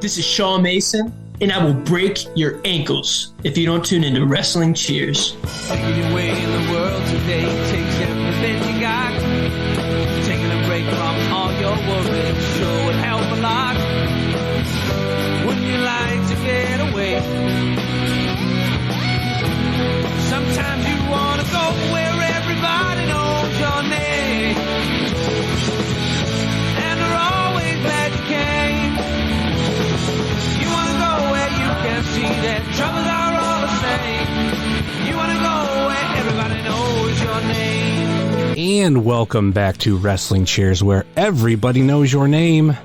This is Shaw Mason, and I will break your ankles if you don't tune into Wrestling Cheers. Taking your way in the world today takes everything you got. Taking a break from all your worries sure would help a lot. Wouldn't you like to get away? Sometimes you want to go where everybody knows your name, and they're always glad you came. You want to go where you can see that troubles are all the same. You want to go where everybody knows your name. And welcome back to Wrestling Cheers, where everybody knows your name,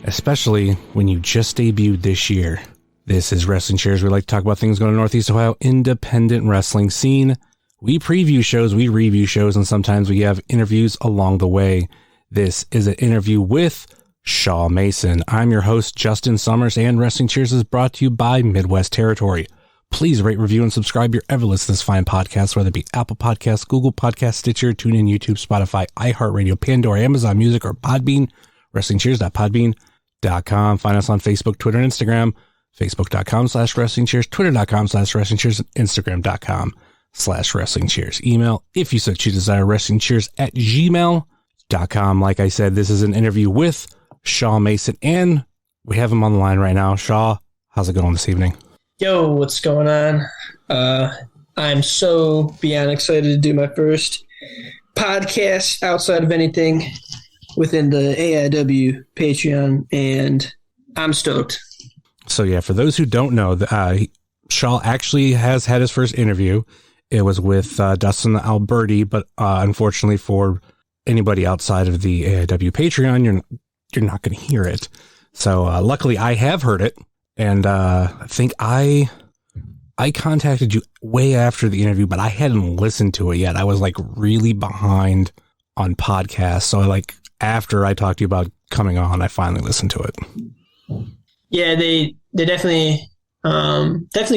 especially when you just debuted this year. This is Wrestling Cheers. We like to talk about things going on in Northeast Ohio independent wrestling scene. We preview shows, we review shows, and sometimes we have interviews along the way. This is an interview with Shaw Mason. I'm your host, Justin Summers, and Wrestling Cheers is brought to you by Midwest Territory. Please rate, review, and subscribe your ever listen to this fine podcast, whether it be Apple Podcasts, Google Podcasts, Stitcher, TuneIn, YouTube, Spotify, iHeartRadio, Pandora, Amazon Music, or Podbean. WrestlingCheers.podbean.com. Find us on Facebook, Twitter, and Instagram. Facebook.com/WrestlingCheers, Twitter.com/WrestlingCheers, and Instagram.com/WrestlingCheers. Email, if you so choose, desire, WrestlingCheers@gmail.com. Like I said, this is an interview with Shaw Mason, and we have him on the line right now. Shaw, how's it going this evening? Yo, what's going on? I'm so beyond excited to do my first podcast outside of anything within the AIW Patreon, and I'm stoked. So yeah, for those who don't know, Shaw actually has had his first interview. It was with Dustin Alberti, but unfortunately for anybody outside of the AIW Patreon, you're not going to hear it. So luckily, I have heard it, and I think I contacted you way after the interview, but I hadn't listened to it yet. I was like really behind on podcasts, so after I talked to you about coming on, I finally listened to it. Yeah, they definitely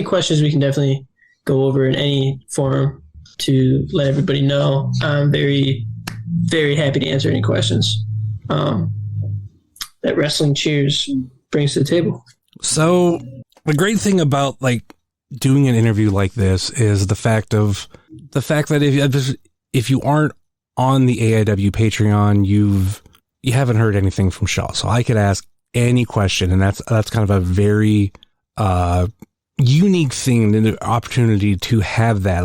questions we can definitely go over in any forum to let everybody know. I'm very, very happy to answer any questions that Wrestling Cheers brings to the table. So the great thing about doing an interview like this is the fact that if you aren't on the AIW Patreon, you haven't heard anything from Shaw. So I could ask any question, and that's kind of a very unique thing, the opportunity to have that.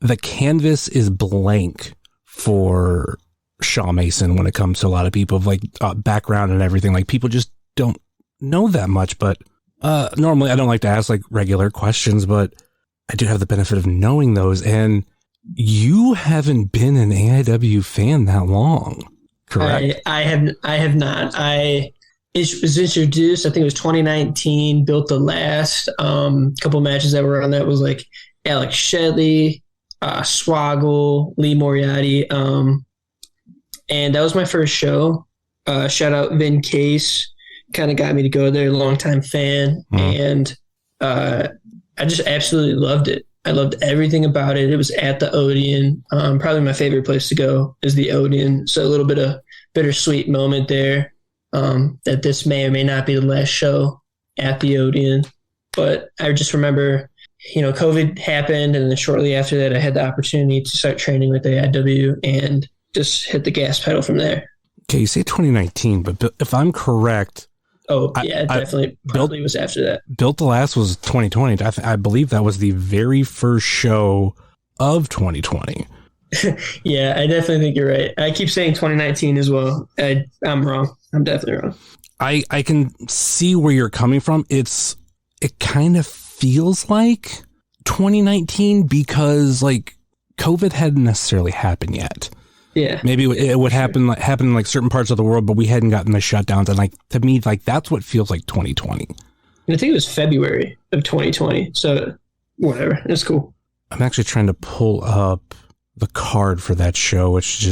The canvas is blank for Shaw Mason when it comes to a lot of people of background and everything. People just don't know that much, but normally I don't like to ask regular questions, but I do have the benefit of knowing those. And you haven't been an AIW fan that long, correct? I have not. It was introduced, I think it was 2019, built the last couple matches that were on that was Alex Shelley, Swoggle, Lee Moriarty. And that was my first show. Shout out Vin Case, kind of got me to go there, longtime fan. And I just absolutely loved it. I loved everything about it. It was at the Odeon. Probably my favorite place to go is the Odeon. So a little bit of bittersweet moment there. That this may or may not be the last show at the Odeon. But I just remember, COVID happened, and then shortly after that, I had the opportunity to start training with AIW and just hit the gas pedal from there. Okay, you say 2019, but if I'm correct... Oh, yeah, definitely. Probably was after that. Built to Last was 2020. I believe that was the very first show of 2020. Yeah, I definitely think you're right. I keep saying 2019 as well. I'm wrong. I'm definitely wrong. I can see where you're coming from. It kind of feels like 2019 because COVID hadn't necessarily happened yet. Yeah. Maybe it would happen in certain parts of the world, but we hadn't gotten the shutdowns. And to me, that's what feels like 2020. And I think it was February of 2020. So whatever. It's cool. I'm actually trying to pull up the card for that show, which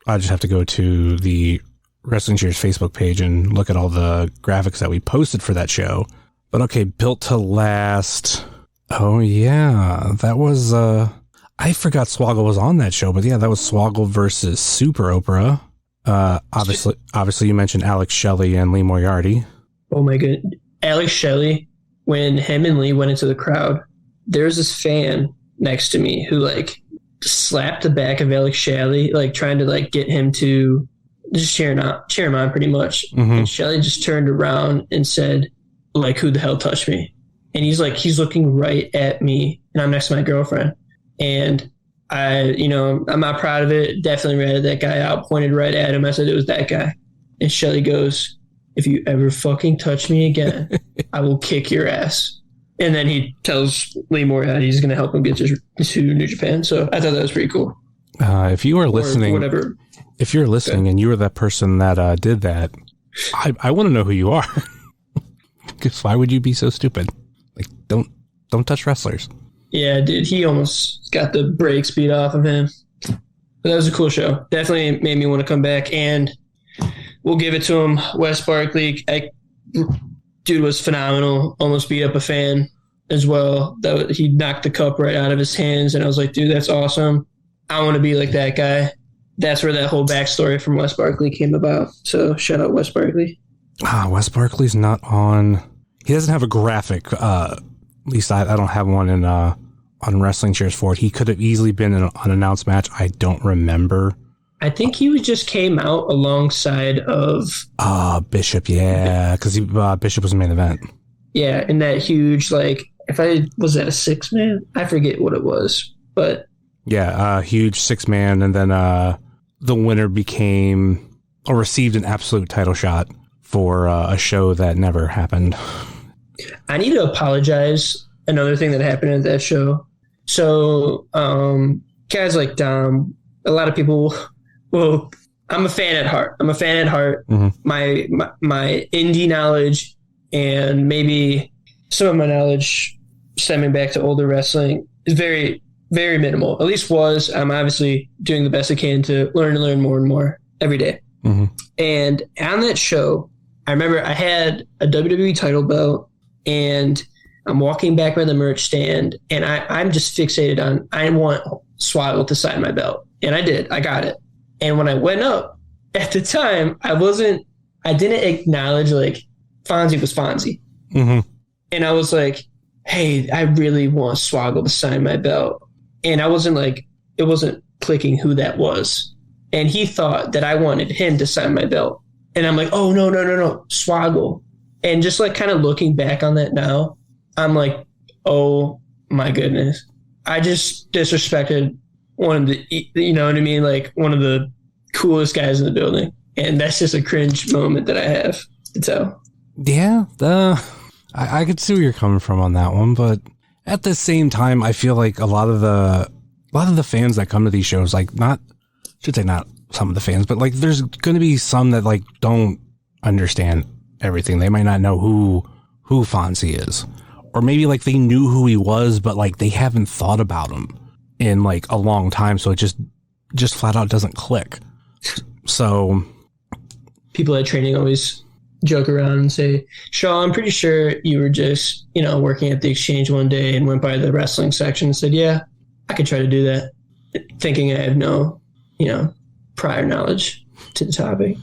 I just have to go to the Wrestling Cheers Facebook page and look at all the graphics that we posted for that show. But okay, Built to Last. Oh yeah, that was I forgot Swoggle was on that show, but yeah, that was Swoggle versus Super Oprah. Obviously you mentioned Alex Shelley and Lee Moriarty. Oh my god. Alex Shelley, when him and Lee went into the crowd, there was this fan next to me who like slapped the back of Alex Shelley, like trying to like get him to just cheer him on pretty much. Mm-hmm. And Shelley just turned around and said, like, who the hell touched me? And he's looking right at me, and I'm next to my girlfriend. And I'm not proud of it. Definitely ratted that guy out, pointed right at him. I said it was that guy. And Shelley goes, if you ever fucking touch me again, I will kick your ass. And then he tells Lee Moriarty he's going to help him get to New Japan. So I thought that was pretty cool. If you are listening, whatever. If you're listening and you were that person that did that, I want to know who you are. Because why would you be so stupid? Like, don't touch wrestlers. Yeah, dude, he almost got the brakes beat off of him. But that was a cool show. Definitely made me want to come back, and we'll give it to him. Wes Barkley, dude was phenomenal. Almost beat up a fan as well. He knocked the cup right out of his hands, and I was like, dude, that's awesome. I want to be like that guy. That's where that whole backstory from Wes Barkley came about. So shout out Wes Barkley. Wes Barkley's not on. He doesn't have a graphic. At least I don't have one on Wrestling Cheers for it. He could have easily been in an unannounced match. I don't remember. I think he just came out alongside of Bishop. Yeah, because Bishop was the main event. Yeah, in that huge, like, was that a 6-man? I forget what it was, but yeah, huge 6-man, and then the winner received an absolute title shot for a show that never happened. I need to apologize. Another thing that happened at that show. So, guys like Dom, a lot of people. Well, I'm a fan at heart. Mm-hmm. My indie knowledge and maybe some of my knowledge stemming back to older wrestling is very, very minimal. At least was. I'm obviously doing the best I can to learn more and more every day. Mm-hmm. And on that show, I remember I had a WWE title belt, and I'm walking back by the merch stand, and I'm just fixated on, I want Swaggle to sign my belt. And I did. I got it. And when I went up, at the time, I didn't acknowledge, like, Fonzie was Fonzie. Mm-hmm. And I was like, hey, I really want Swaggle to sign my belt. And it wasn't clicking who that was. And he thought that I wanted him to sign my belt. And I'm like, oh, no, Swaggle. And just like kind of looking back on that now, I'm like, oh my goodness. I just disrespected one of the, you know what I mean? Like one of the coolest guys in the building. And that's just a cringe moment that I have to tell. Yeah, I could see where you're coming from on that one, but at the same time, I feel like a lot of the fans that come to these shows, like not some of the fans, but like there's going to be some that like don't understand everything. They might not know who Fonzie is, or maybe like they knew who he was, but like they haven't thought about him in like a long time, so it just flat out doesn't click. So people at training always joke around and say, Shaw, I'm pretty sure you were just, working at the Exchange one day and went by the wrestling section and said, yeah, I could try to do that, thinking I have no, prior knowledge to the topic.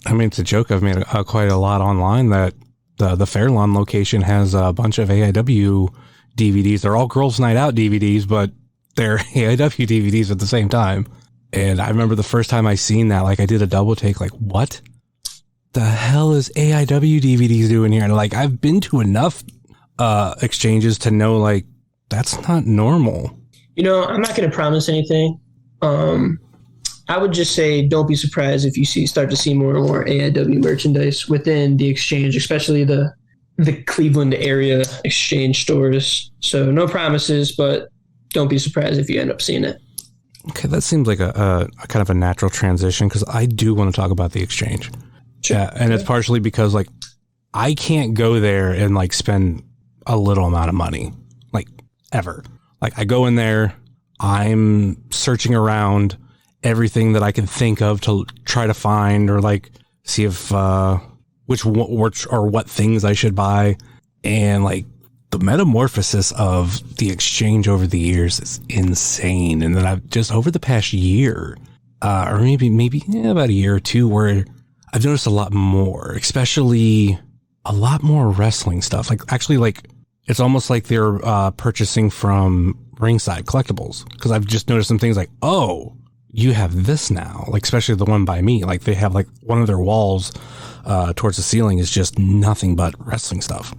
I mean, it's a joke. I've made quite a lot online that the Fairlawn location has a bunch of AIW DVDs. They're all Girls Night Out DVDs, but they're AIW DVDs at the same time. And I remember the first time I seen that, like I did a double take, like, what the hell is AIW DVDs doing here? And like, I've been to enough exchanges to know, like, that's not normal. I'm not going to promise anything. I would just say don't be surprised if you start to see more and more AIW merchandise within the Exchange, especially the Cleveland area Exchange stores. So no promises, but don't be surprised if you end up seeing it. Okay, that seems like a kind of a natural transition, because I do want to talk about the Exchange. Sure. Yeah, and it's partially because like I can't go there and like spend a little amount of money, like ever. Like I go in there, I'm searching around everything that I can think of to try to find or like see if which or what things I should buy, and like the metamorphosis of the Exchange over the years is insane. And then I've just over the past year, or maybe about a year or two, where I've noticed a lot more, especially a lot more wrestling stuff. Like actually, like it's almost like they're purchasing from Ringside Collectibles, because I've just noticed some things like, oh, you have this now, like especially the one by me. Like they have like one of their walls towards the ceiling is just nothing but wrestling stuff.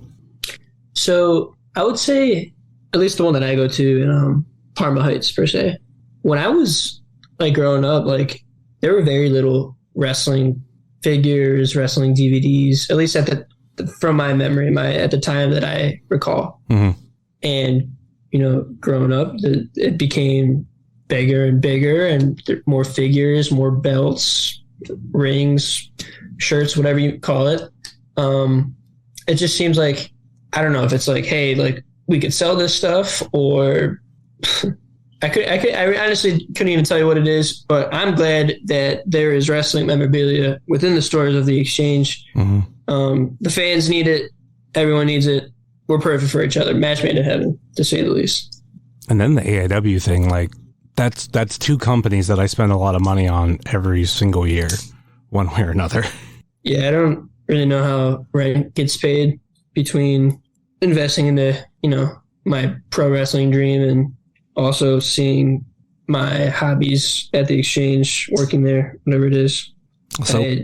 So I would say, at least the one that I go to in Parma Heights per se, when I was like growing up, like there were very little wrestling figures, wrestling DVDs, at least from my memory, at the time that I recall. Mm-hmm. And, you know, growing up, it became bigger and bigger, and more figures, more belts, rings, shirts, whatever you call it. It just seems like, I don't know if it's like, hey, like we could sell this stuff, or I honestly couldn't even tell you what it is, but I'm glad that there is wrestling memorabilia within the stores of the Exchange. Mm-hmm. The fans need it. Everyone needs it. We're perfect for each other. Match made in heaven, to say the least. And then the AIW thing, like that's two companies that I spend a lot of money on every single year, one way or another. Yeah, I don't really know how rent gets paid between investing into, you know, my pro wrestling dream and also seeing my hobbies at the Exchange, working there, whatever it is. So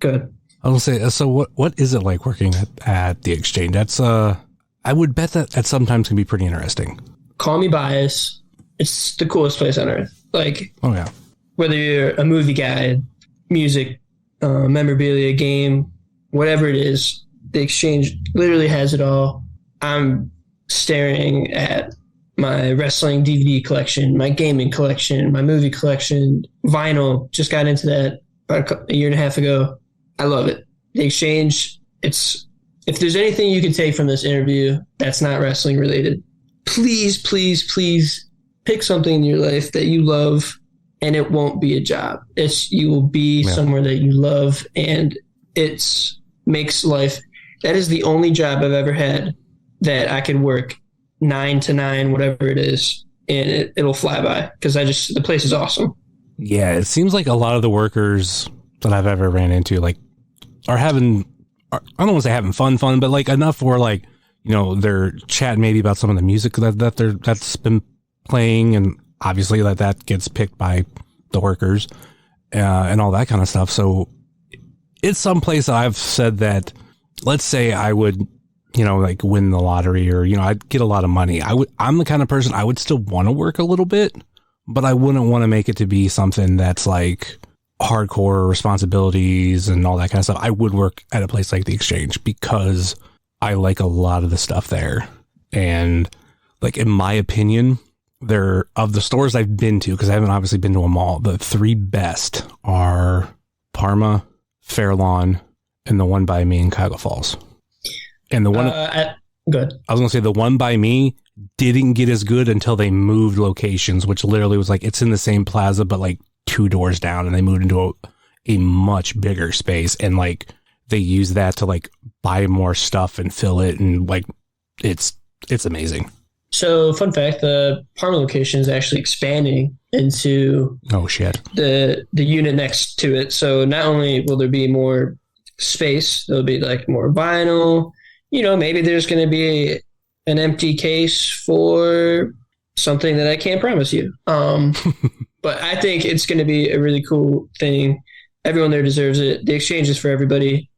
good. I will say, so what is it like working at the Exchange? That's I would bet that sometimes can be pretty interesting. Call me biased. It's the coolest place on earth. Like, oh yeah, whether you're a movie guy, music, memorabilia, game, whatever it is, the Exchange literally has it all. I'm staring at my wrestling DVD collection, my gaming collection, my movie collection, vinyl. Just got into that about a year and a half ago. I love it. The Exchange, if there's anything you can take from this interview that's not wrestling related, please, please, please pick something in your life that you love, and it won't be a job. You will be somewhere that you love, and it makes life. That is the only job I've ever had that I could work 9 to 9, whatever it is, and it'll fly by because the place is awesome. Yeah, it seems like a lot of the workers that I've ever ran into like are having, I don't want to say having fun, but like enough where like, you know, they're chatting maybe about some of the music that's been playing, and obviously that gets picked by the workers and all that kind of stuff. So it's some place I've said that, let's say I would, you know, like win the lottery, or, you know, I'd get a lot of money. I'm the kind of person I would still want to work a little bit, but I wouldn't want to make it to be something that's like hardcore responsibilities and all that kind of stuff. I would work at a place like the Exchange because I like a lot of the stuff there. And like, in my opinion, they're, of the stores I've been to, because I haven't obviously been to them all, the three best are Parma, Fairlawn, and the one by me in Cuyahoga Falls. And the one, good. I was going to say the one by me didn't get as good until they moved locations, which literally was like, it's in the same plaza, but like 2 doors down, and they moved into a much bigger space. And like, they use that to like buy more stuff and fill it. And like, it's amazing. So fun fact, the Parma location is actually expanding into the unit next to it. So not only will there be more space, there'll be like more vinyl, you know, maybe there's going to be an empty case for something that I can't promise you. But I think it's going to be a really cool thing. Everyone there deserves it. The Exchange is for everybody.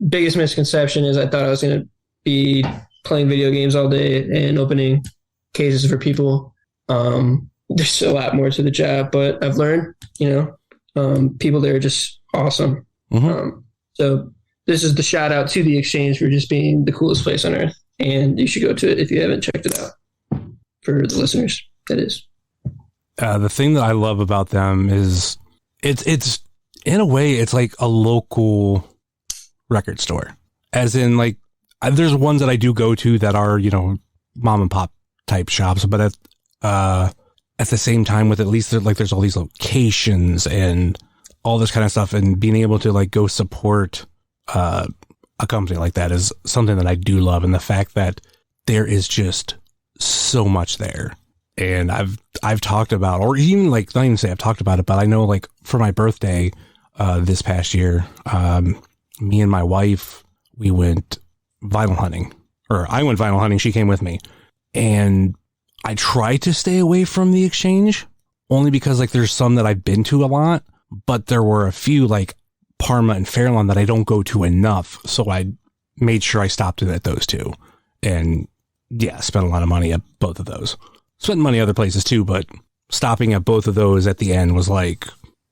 Biggest misconception is I thought I was going to be playing video games all day and opening cases for people. There's a lot more to the job, but I've learned, you know, people there are just awesome. Mm-hmm. So this is the shout out to the Exchange for just being the coolest place on earth. And you should go to it if you haven't checked it out. For the listeners, that is. The thing that I love about them is it's in a way, it's like a local record store. As in, like, there's ones that I do go to that are, you know, mom and pop type shops, but at the same time, with at least there's all these locations and all this kind of stuff, and being able to like go support a company like that is something that I do love. And the fact that there is just so much there. And I've talked about, or even like, not even say I've talked about it, but I know like for my birthday this past year, me and my wife we went vinyl hunting, or I went vinyl hunting. She came with me, and I tried to stay away from the exchange only because like there's some that I've been to a lot, but there were a few like Parma and Fairlawn that I don't go to enough. So I made sure I stopped in at those two, and yeah, spent a lot of money at both of those. Spent money other places too, but stopping at both of those at the end was like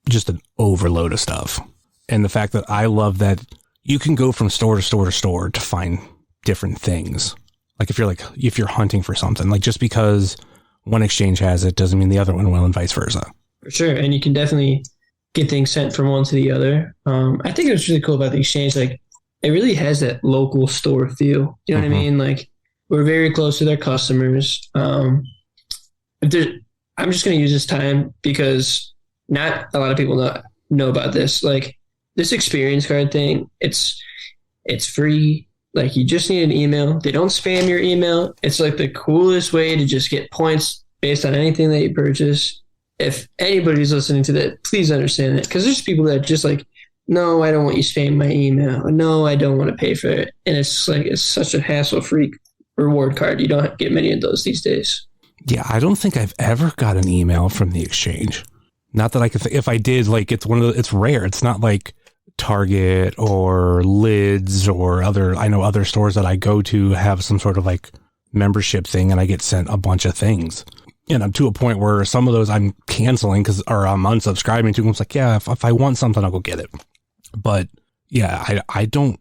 just an overload of stuff. And the fact that I love that you can go from store to store to store to find different things. Like if you're hunting for something, like just because one exchange has it doesn't mean the other one will, and vice versa. For sure. And you can definitely get things sent from one to the other. I think what's really cool about the exchange, like it really has that local store feel. You know what I mean? Like we're very close to their customers. I'm just going to use this time because not a lot of people know about this. Like this experience card thing, it's free. Like you just need an email. They don't spam your email. It's like the coolest way to just get points based on anything that you purchase. If anybody's listening to that, please understand that, because there's people that just like, no, I don't want you spamming my email. No, I don't want to pay for it. And it's like, it's such a hassle-free reward card. You don't get many of those these days. Yeah, I don't think I've ever got an email from the exchange. Not that I could. If I did, like it's rare. It's not like Target or Lids or other stores that I go to have some sort of like membership thing, and I get sent a bunch of things. And I'm to a point where some of those I'm canceling or I'm unsubscribing to. It's like, yeah, if I want something, I'll go get it. But yeah, I don't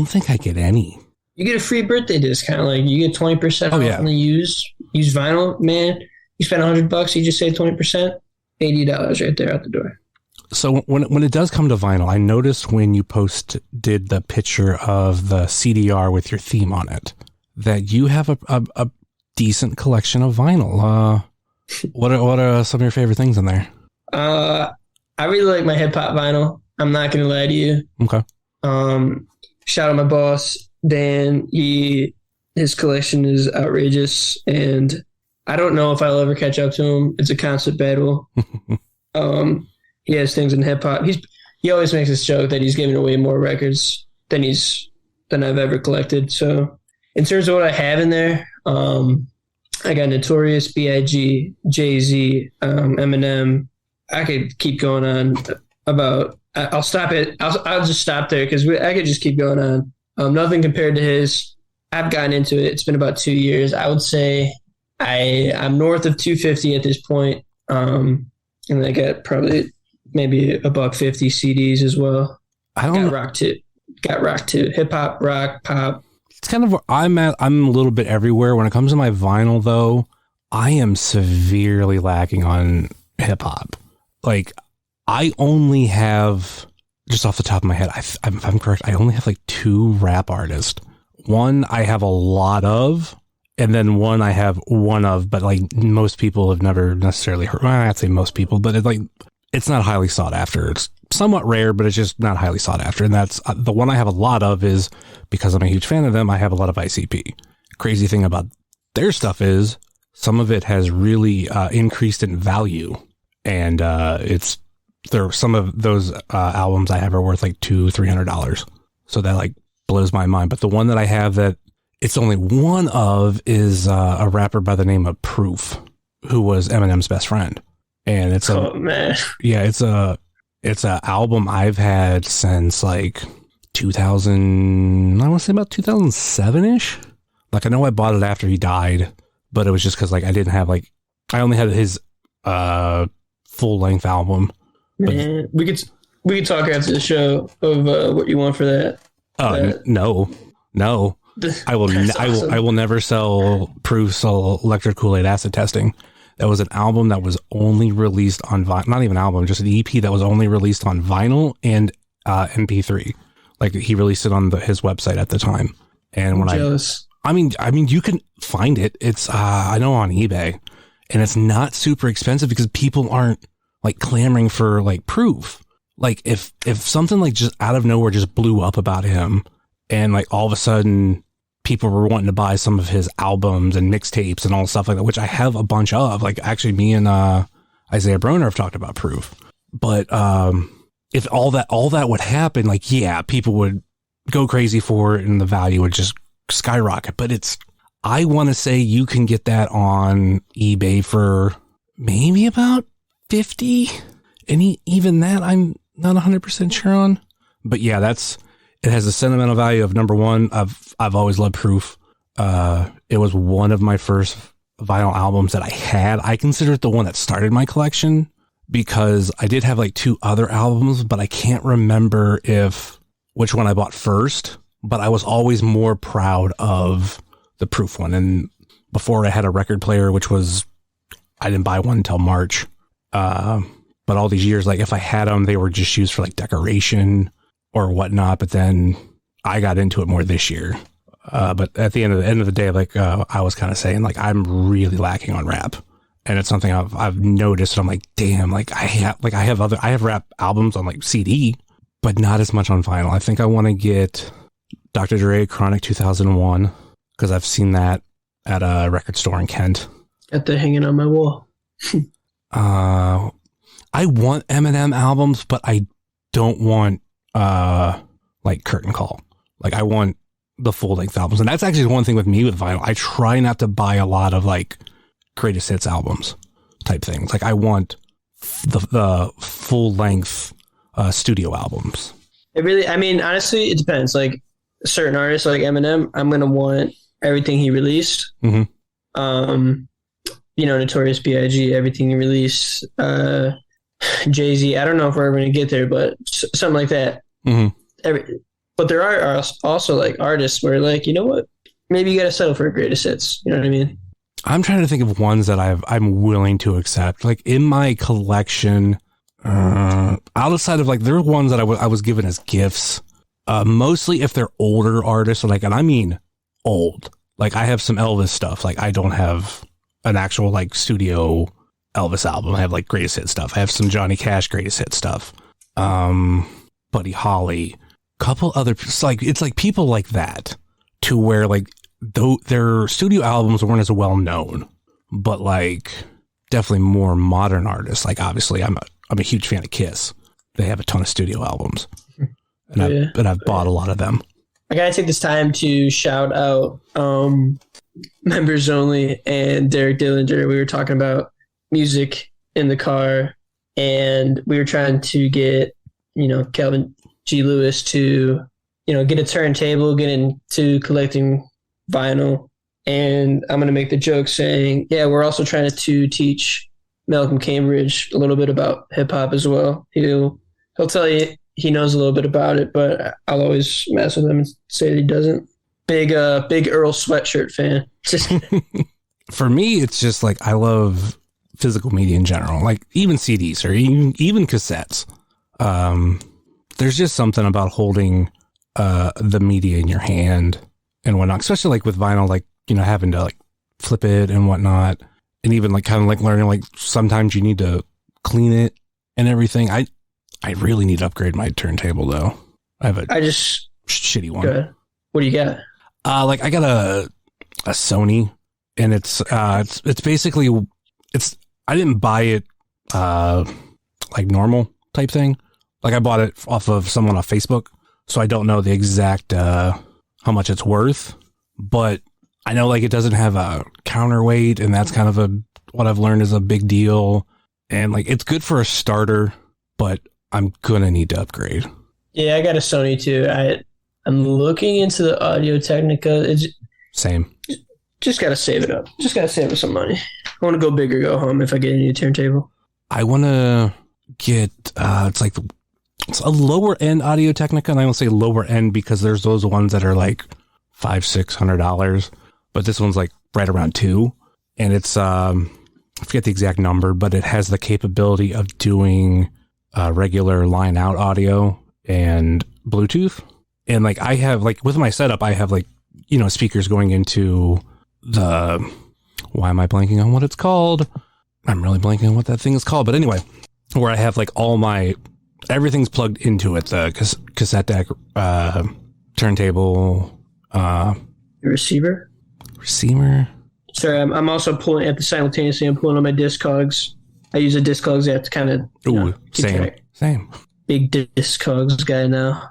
think I get any. You get a free birthday discount. Like you get 20% off on the used vinyl. Man, you spend $100, you just save 20%, $80 right there out the door. So when it does come to vinyl, I noticed when you did the picture of the CDR with your theme on it, that you have a decent collection of vinyl. What are some of your favorite things in there? I really like my hip hop vinyl. I'm not going to lie to you. Okay. Shout out my boss, Dan. His collection is outrageous, and I don't know if I'll ever catch up to him. It's a constant battle. He has things in hip hop. He always makes this joke that he's giving away more records than I've ever collected. So in terms of what I have in there, I got Notorious, B.I.G., Jay-Z, Eminem. I could keep going on about. I'll stop it. I'll just stop there because I could just keep going on. Nothing compared to his. I've gotten into it. It's been about 2 years. I would say I'm north of 250 at this point. And I got probably maybe $150 CDs as well. Got rock too. Hip hop, rock, pop. It's kind of where I'm at. I'm a little bit everywhere. When it comes to my vinyl, though, I am severely lacking on hip hop. Like, I only have, just off the top of my head, if I'm correct, I only have like 2 rap artists. One I have a lot of, and then one I have one of, but like most people have never necessarily heard. Well, I'd say most people, but it's not highly sought after. It's somewhat rare, but it's just not highly sought after. And that's the one I have a lot of is because I'm a huge fan of them. I have a lot of ICP. Crazy thing about their stuff is some of it has really increased in value, and some of those albums I have are worth like $200-$300. So that like blows my mind. But the one that I have that it's only one of is a rapper by the name of Proof, who was Eminem's best friend. And it's it's a album I've had since like 2000, I want to say about 2007-ish. Like, I know I bought it after he died, but it was just because like I didn't have like, I only had his full length album. Man, we could talk after the show of what you want for that. No. I will. Awesome. I will never sell Proof's Electric Kool-Aid Acid Testing. That was an album that was only released on vinyl. Not even an album, just an EP that was only released on vinyl and MP3. Like, he released it on his website at the time. And when I mean, you can find it. It's I know on eBay, and it's not super expensive because people aren't like clamoring for like Proof. Like, if something like just out of nowhere just blew up about him, and like all of a sudden people were wanting to buy some of his albums and mixtapes and all stuff like that, which I have a bunch of. Like, actually, me and Isaiah Broner have talked about Proof. But if all that would happen, like, yeah, people would go crazy for it and the value would just skyrocket. But I want to say you can get that on eBay for maybe about 50, and even that I'm not 100% sure on. But yeah, it has a sentimental value of number one. I've always loved Proof. It was one of my first vinyl albums that I had. I consider it the one that started my collection, because I did have like 2 other albums, but I can't remember which one I bought first, but I was always more proud of the Proof one. And before I had a record player, I didn't buy one until March. But all these years, like if I had them, they were just used for like decoration or whatnot. But then I got into it more this year. But at the end of the day, like I was kind of saying, like I'm really lacking on rap. And it's something I've noticed. And I'm like, damn, like I have rap albums on like CD, but not as much on vinyl. I think I want to get Dr. Dre Chronic 2001, because I've seen that at a record store in Kent. Got that hanging on my wall. I want Eminem albums, but I don't want like Curtain Call. Like I want the full length albums. And that's actually one thing with me with vinyl. I try not to buy a lot of like greatest hits albums type things. Like I want the full length studio albums. Honestly, it depends. Like certain artists like Eminem, I'm going to want everything he released. Mm-hmm. Notorious B.I.G., everything he released. Jay-Z, I don't know if we're ever going to get there, but something like that. Mm-hmm. But there are also like artists where like, you know what? Maybe you got to settle for greatest hits. You know what I mean? I'm trying to think of ones that I'm willing to accept. Like in my collection, outside of like, there are ones that I was given as gifts. Mostly if they're older artists, like, and I mean old. Like I have some Elvis stuff. Like I don't have an actual like studio Elvis album. I have like greatest hit stuff. I have some Johnny Cash greatest hit stuff. Buddy Holly, couple other, like it's like people like that, to where like though their studio albums weren't as well known, but like definitely more modern artists. Like obviously I'm a huge fan of Kiss. They have a ton of studio albums, and I've bought a lot of them. I gotta take this time to shout out Members Only and Derek Dillinger. We were talking about music in the car, and we were trying to get Calvin G. Lewis to get a turntable, get into collecting vinyl. And I'm gonna make the joke saying, yeah, we're also trying to teach Malcolm Cambridge a little bit about hip hop as well. He'll tell you he knows a little bit about it, but I'll always mess with him and say that he doesn't. Big Earl Sweatshirt fan. For me, it's just like I love physical media in general, like even CDs or even cassettes. There's just something about holding the media in your hand and whatnot, especially like with vinyl, like having to like flip it and whatnot, and even like kind of like learning like sometimes you need to clean it and everything. I really need to upgrade my turntable though. I just shitty one. Good. What do you got? Like I got a Sony, and it's basically I didn't buy it like normal type thing. Like I bought it off of someone on Facebook, so I don't know the exact how much it's worth, but I know like it doesn't have a counterweight, and that's kind of what I've learned is a big deal. And like it's good for a starter, but I'm gonna need to upgrade. Yeah, I got a Sony too. I'm looking into the Audio Technica. Same. Just gotta save it up. Just gotta save up some money. I want to go big or go home if I get a new turntable. I want to get it's a lower end Audio Technica, and I don't say lower end because there's those ones that are like $500-600, but this one's like right around $200, and it's I forget the exact number, but it has the capability of doing regular line out audio and Bluetooth. And like I have like with my setup, I have like speakers going into the, why am I blanking on what it's called? I'm really blanking on what that thing is called. But anyway, where I have like everything's plugged into it. The cassette deck, turntable, receiver. Sorry, I'm also pulling simultaneously. I'm pulling on my Discogs. I use a Discogs app to kind of same. Big Discogs guy now.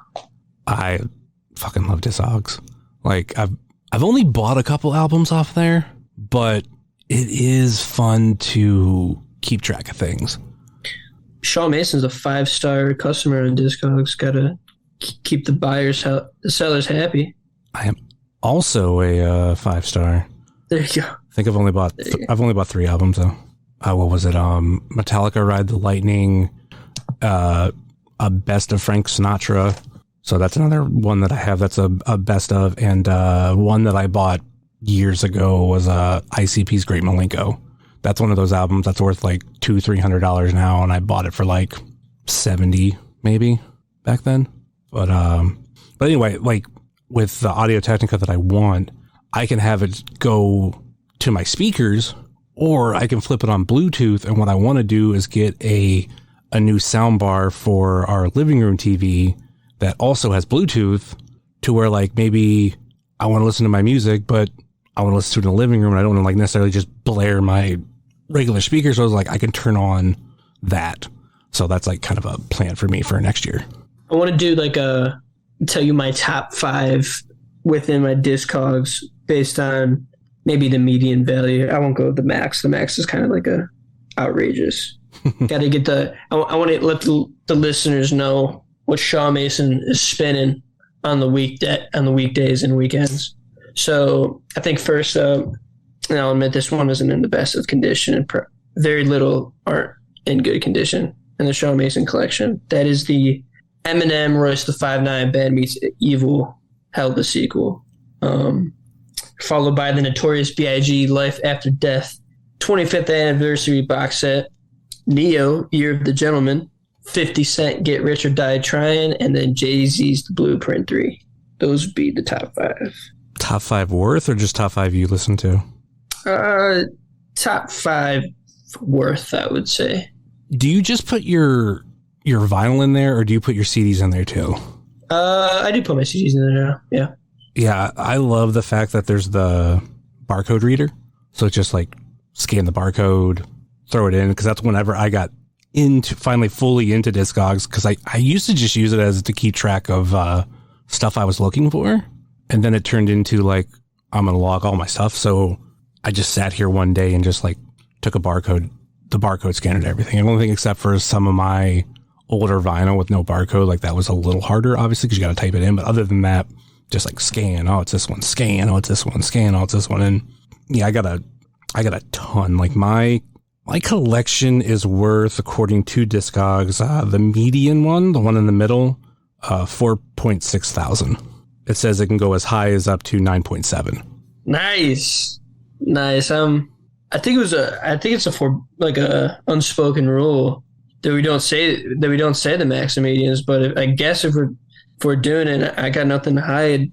fucking love Discogs. Like I've only bought a couple albums off there, but it is fun to keep track of things. Shaw Mason's a 5-star customer on Discogs. Gotta keep the sellers happy. I am also a 5-star. There you go. I think I've only bought 3 albums though. What was it? Metallica Ride the Lightning, a best of Frank Sinatra. So that's another one that I have. That's a best of, and one that I bought years ago was ICP's Great Milenko. That's one of those albums that's worth like $200-$300 now, and I bought it for like $70 maybe back then. But anyway, like with the Audio Technica that I want, I can have it go to my speakers, or I can flip it on Bluetooth. And what I want to do is get a new sound bar for our living room TV that also has Bluetooth, to where like maybe I want to listen to my music, but I want to listen to it in the living room and I don't want to like necessarily just blare my regular speakers. So I was like, I can turn on that. So that's like kind of a plan for me for next year. I want to do like tell you my top 5 within my Discogs based on maybe the median value. I won't go with the max. The max is kind of like a outrageous. Got to get I want to let the listeners know what Shaw Mason is spinning on the weekdays and weekends. So I think first up, and I'll admit this one isn't in the best of condition, and very little aren't in good condition in the Shaw Mason collection. That is the Eminem Royce the 5'9" Band Meets Evil Hell the sequel, followed by the Notorious B.I.G. Life After Death 25th anniversary box set, Neo Year of the Gentleman, 50 Cent Get Rich or Die Trying, and then Jay-Z's The Blueprint 3. Those would be the top 5. Top 5 worth, or just top 5 you listen to? Top 5 worth, I would say. Do you just put your vinyl in there, or do you put your CDs in there too? I do put my CDs in there now. Yeah. Yeah, I love the fact that there's the barcode reader. So it's just like scan the barcode, throw it in, because that's whenever I got finally fully into Discogs, because I used to just use it as to keep track of stuff I was looking for. And then it turned into like, I'm going to log all my stuff. So I just sat here one day and just like took the barcode scanner to everything. The only thing except for some of my older vinyl with no barcode, like that was a little harder, obviously, because you got to type it in. But other than that, just like scan. Oh, it's this one. Scan. Oh, it's this one. Scan. Oh, it's this one. And yeah, I got a ton. Like my collection is worth, according to Discogs, the median one, the one in the middle, 4.6 thousand. It says it can go as high as up to 9.7. Nice. I think it's a unspoken rule that we don't say the max and medians. But I guess if we're doing it, I got nothing to hide.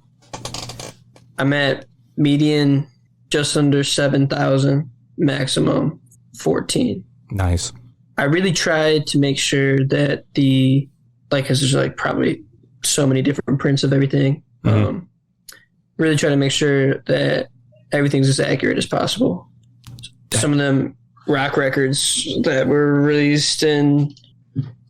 I'm at median just under 7,000, maximum 14. Nice. I really tried to make sure that because there's like probably so many different prints of everything. Mm-hmm. Really try to make sure that everything's as accurate as possible. Some of them rock records that were released in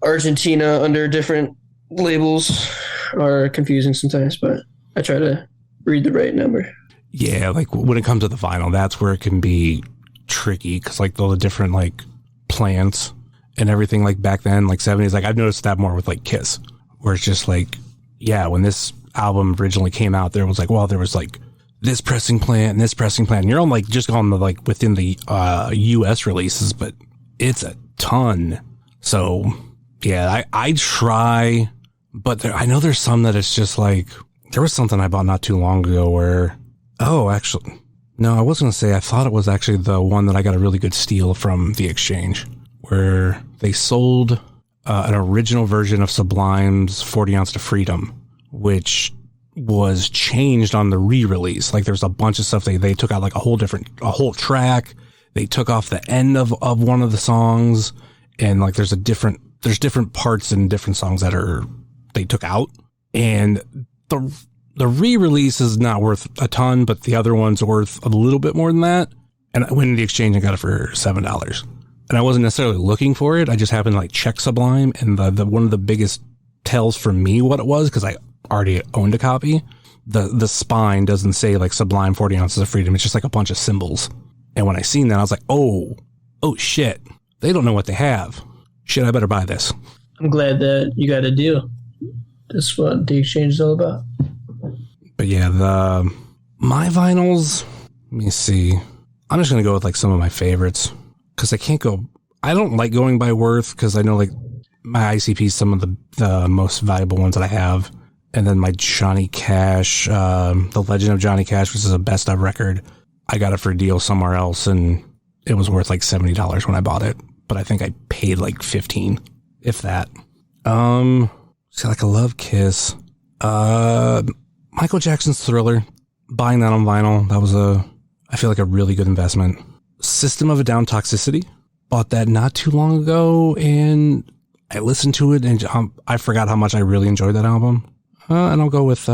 Argentina under different labels are confusing sometimes, but I try to read the right number. Yeah, like when it comes to the vinyl, that's where it can be tricky, because like all the different like plants and everything, like back then, like 70s, like I've noticed that more with like Kiss, where it's just like, yeah, when this album originally came out, there was like, well, there was like this pressing plant and this pressing plant, and you're on like just on the like within the US releases, but it's a ton. So yeah, I try, but I know there's some that it's just like, there was something I bought not too long ago where, actually, no, I was going to say, I thought it was actually the one that I got a really good steal from the Exchange, where they sold an original version of Sublime's 40 Ounce to Freedom, which was changed on the re-release. Like there's a bunch of stuff. They took out like a whole track. They took off the end of one of the songs, and like there's different parts in different songs that they took out. And the re-release is not worth a ton, but the other one's worth a little bit more than that. And I went to the Exchange and got it for $7. And I wasn't necessarily looking for it. I just happened to like check Sublime, and the one of the biggest tells for me what it was, because I already owned a copy. The spine doesn't say like Sublime 40 Ounces of Freedom. It's just like a bunch of symbols. And when I seen that, I was like, oh shit. They don't know what they have. Shit, I better buy this. I'm glad that you got a deal. That's what the exchange is all about. But yeah, my vinyls, let me see. I'm just going to go with like some of my favorites because I don't like going by worth because I know like my ICP is some of the most valuable ones that I have. And then my Johnny Cash, The Legend of Johnny Cash, which is a best of record. I got it for a deal somewhere else and it was worth like $70 when I bought it. But I think I paid like $15, if that. See, like a Love Kiss. Michael Jackson's Thriller. Buying that on vinyl, that was I feel like a really good investment. System of a Down, Toxicity. Bought that not too long ago and I listened to it and I forgot how much I really enjoyed that album. And I'll go with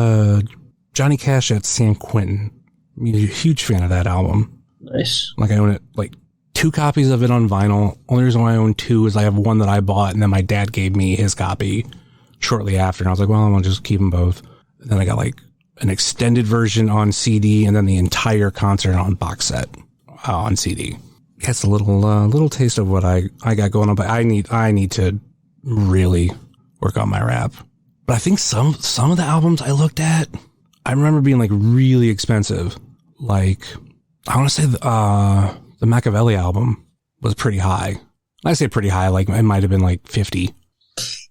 Johnny Cash at San Quentin. I'm a huge fan of that album. Nice. Like I own it, like 2 copies of it on vinyl. Only reason why I own 2 is I have one that I bought and then my dad gave me his copy shortly after. And I was like, well, I'm going to just keep them both. And then I got like an extended version on CD and then the entire concert on box set on CD. That's a little taste of what I got going on, but I need to really work on my rap. But I think some of the albums I looked at, I remember being like really expensive. Like I want to say the Machiavelli album was pretty high. I say pretty high, like it might have been like 50.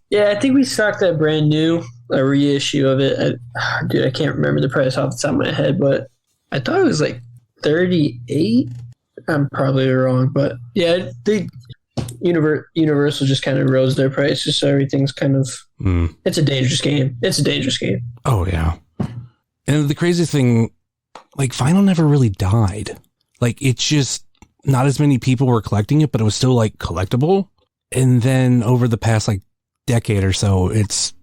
Yeah, I think we stocked that brand new, a reissue of it. I can't remember the price off the top of my head, but I thought it was like 38. I'm probably wrong, but yeah, Universal just kind of rose their prices, so everything's kind of It's a dangerous game. Oh yeah. And the crazy thing, like vinyl never really died. Like it's just not as many people were collecting it, but it was still like collectible. And then over the past like decade or so, it's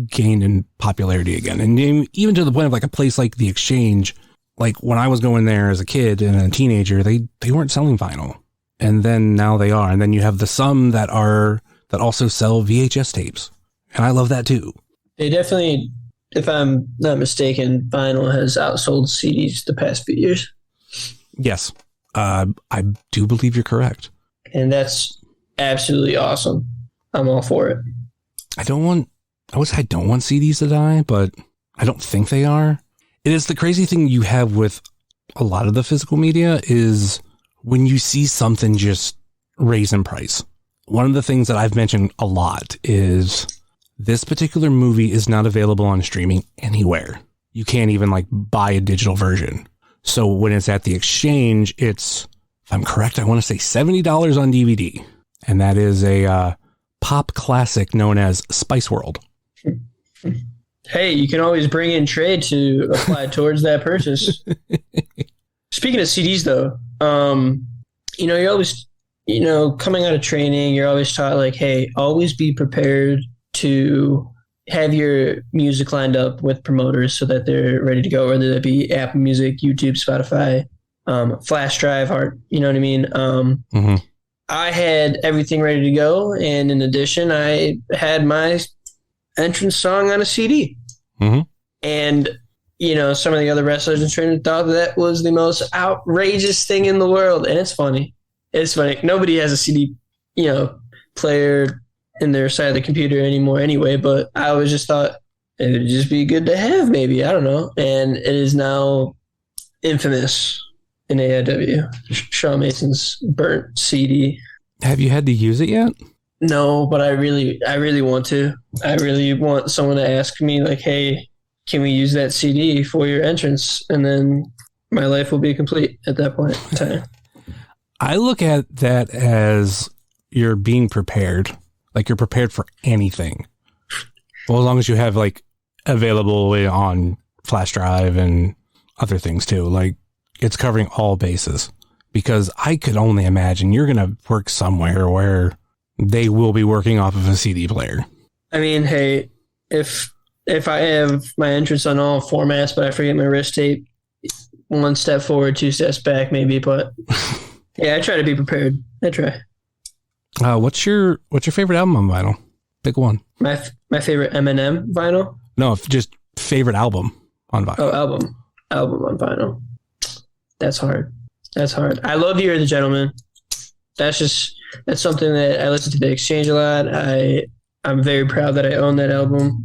gained in popularity again. And even to the point of like a place like the Exchange, like when I was going there as a kid and a teenager, they weren't selling vinyl. And then now they are. And then you have some that also sell VHS tapes. And I love that too. They definitely, if I'm not mistaken, vinyl has outsold CDs the past few years. Yes. I do believe you're correct. And that's absolutely awesome. I'm all for it. I don't want CDs to die, but I don't think they are. It is the crazy thing you have with a lot of the physical media is when you see something just raise in price. One of the things that I've mentioned a lot is this particular movie is not available on streaming anywhere. You can't even like buy a digital version. So when it's at the Exchange, it's, if I'm correct, I want to say $70 on DVD. And that is a pop classic known as Spice World. Hey, you can always bring in trade to apply towards that purchase. Speaking of CDs, though, you're always, coming out of training, you're always taught like, hey, always be prepared to have your music lined up with promoters so that they're ready to go, whether that be Apple Music, YouTube, Spotify, flash drive, you know what I mean? I had everything ready to go, and in addition, I had my entrance song on a CD. And some of the other wrestlers in training thought that was the most outrageous thing in the world, and it's funny. Nobody has a CD player in their side of the computer anymore anyway, but I always just thought it would just be good to have, maybe, I don't know. And it is now infamous in AIW. Shawn Mason's burnt CD. Have you had to use it yet? No, but I really want to. I really want someone to ask me like, hey, can we use that CD for your entrance? And then my life will be complete at that point in time. I look at that as you're being prepared. Like you're prepared for anything. Well, as long as you have like available on flash drive and other things too. Like it's covering all bases, because I could only imagine you're going to work somewhere where they will be working off of a CD player. I mean, hey, if I have my entrance on all formats, but I forget my wrist tape, 1 step forward, 2 steps back, maybe. But yeah, I try to be prepared. I try. What's your favorite album on vinyl? Pick one. My favorite Eminem vinyl? No, just favorite album on vinyl? Oh, album on vinyl. That's hard. I love Year of the Gentleman. That's something that I listen to The Exchange a lot. I'm very proud that I own that album.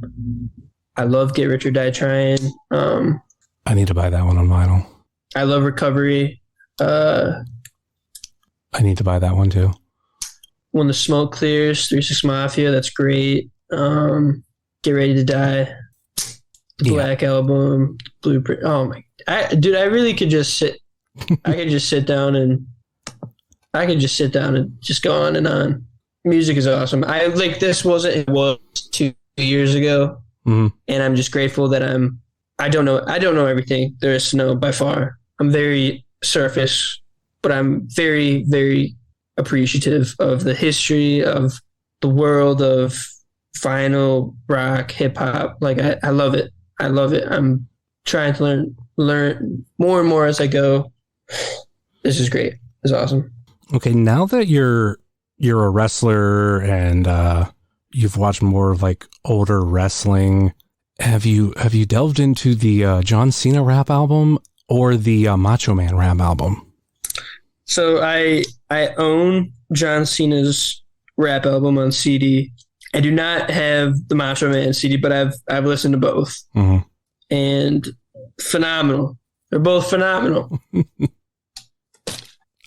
I love Get Rich or Die Trying. I need to buy that one on vinyl. I love Recovery. I need to buy that one too. When the Smoke Clears, 3 6 Mafia, that's great. Get Ready to Die. The Black Album, Blueprint. Oh my, I really could just sit. I could just sit down and just go on and on. Music is awesome. It was 2 years ago, and I'm just grateful that I don't know everything there is to know by far. I'm very surface, but I'm very, very appreciative of the history of the world of vinyl, rock, hip hop. Like I love it. I'm trying to learn more and more as I go. This is great. It's awesome. Okay, now that you're a wrestler and you've watched more of like older wrestling, have you delved into the John Cena rap album or the Macho Man rap album? So I own John Cena's rap album on CD. I do not have the Macho Man CD, but I've listened to both, and phenomenal. They're both phenomenal.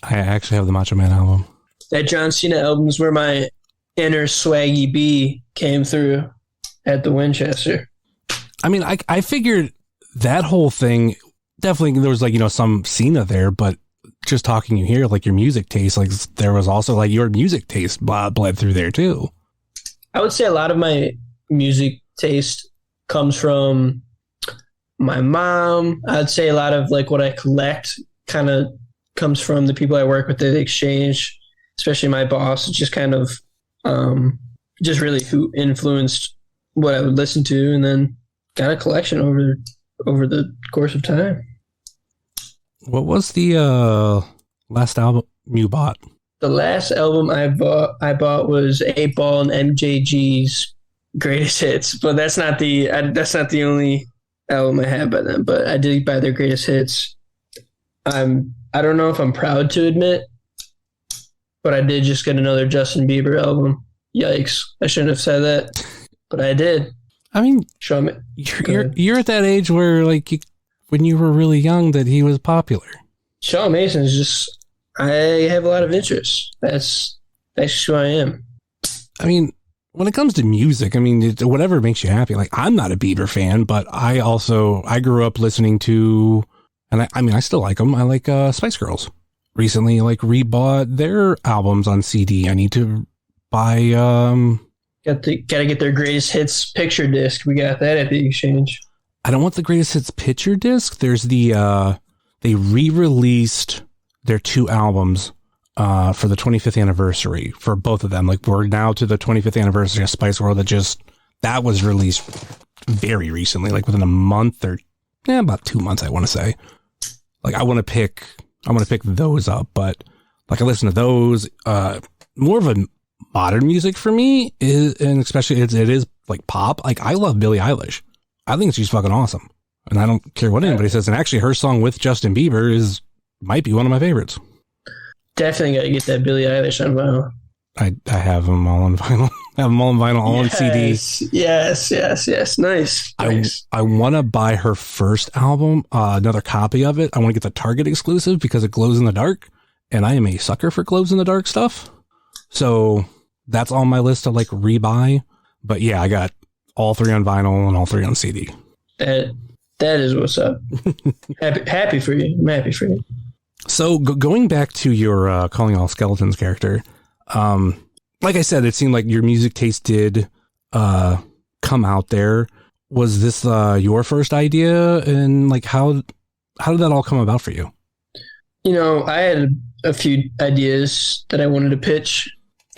I actually have the Macho Man album. That John Cena album is where my inner Swaggy B came through at the Winchester. I mean, I figured that whole thing, definitely there was like, some Cena there, but just talking you here, like your music taste, like there was also like your music taste bled through there too. I would say a lot of my music taste comes from my mom. I'd say a lot of like what I collect kind of comes from the people I work with at the Exchange, especially my boss. It's just kind of just really who influenced what I would listen to, and then got a collection over the course of time. What was the last album you bought? The last album I bought was 8 Ball and MJG's Greatest Hits, but that's not the only album I have by them. But I did buy their Greatest Hits. I don't know if I'm proud to admit, but I did just get another Justin Bieber album. Yikes! I shouldn't have said that, but I did. I mean, show me. You're at that age where like when you were really young that he was popular. Shawn Mason is just. I have a lot of interest. That's who I am. I mean, when it comes to music, I mean, whatever makes you happy. Like, I'm not a Bieber fan, but I grew up listening to, and I still like them. I like Spice Girls. Recently, like, rebought their albums on CD. I need to buy. Gotta get their Greatest Hits picture disc. We got that at the Exchange. I don't want the Greatest Hits picture disc. There's the they re-released their 2 albums for the 25th anniversary for both of them. Like, we're now to the 25th anniversary of Spice World that was released very recently, like within a month or about 2 months, I want to say. Like, I want to pick those up, but like I listen to those, more of a modern music for me is, and especially it is like pop. Like, I love Billie Eilish. I think she's fucking awesome. And I don't care what anybody says. And actually her song with Justin Bieber might be one of my favorites. Definitely got to get that Billie Eilish on vinyl. I have them all on vinyl. I have them all on vinyl, all on CD. Yes. Nice. I want to buy her first album, another copy of it. I want to get the Target exclusive because it glows in the dark. And I am a sucker for glows in the dark stuff. So that's on my list to like rebuy. But yeah, I got all 3 on vinyl and all 3 on CD. That is what's up. happy for you. I'm happy for you. So going back to your Calling All Skeletons character, like I said, it seemed like your music taste did come out there. Was this your first idea, and like how did that all come about for you? I had a few ideas that I wanted to pitch,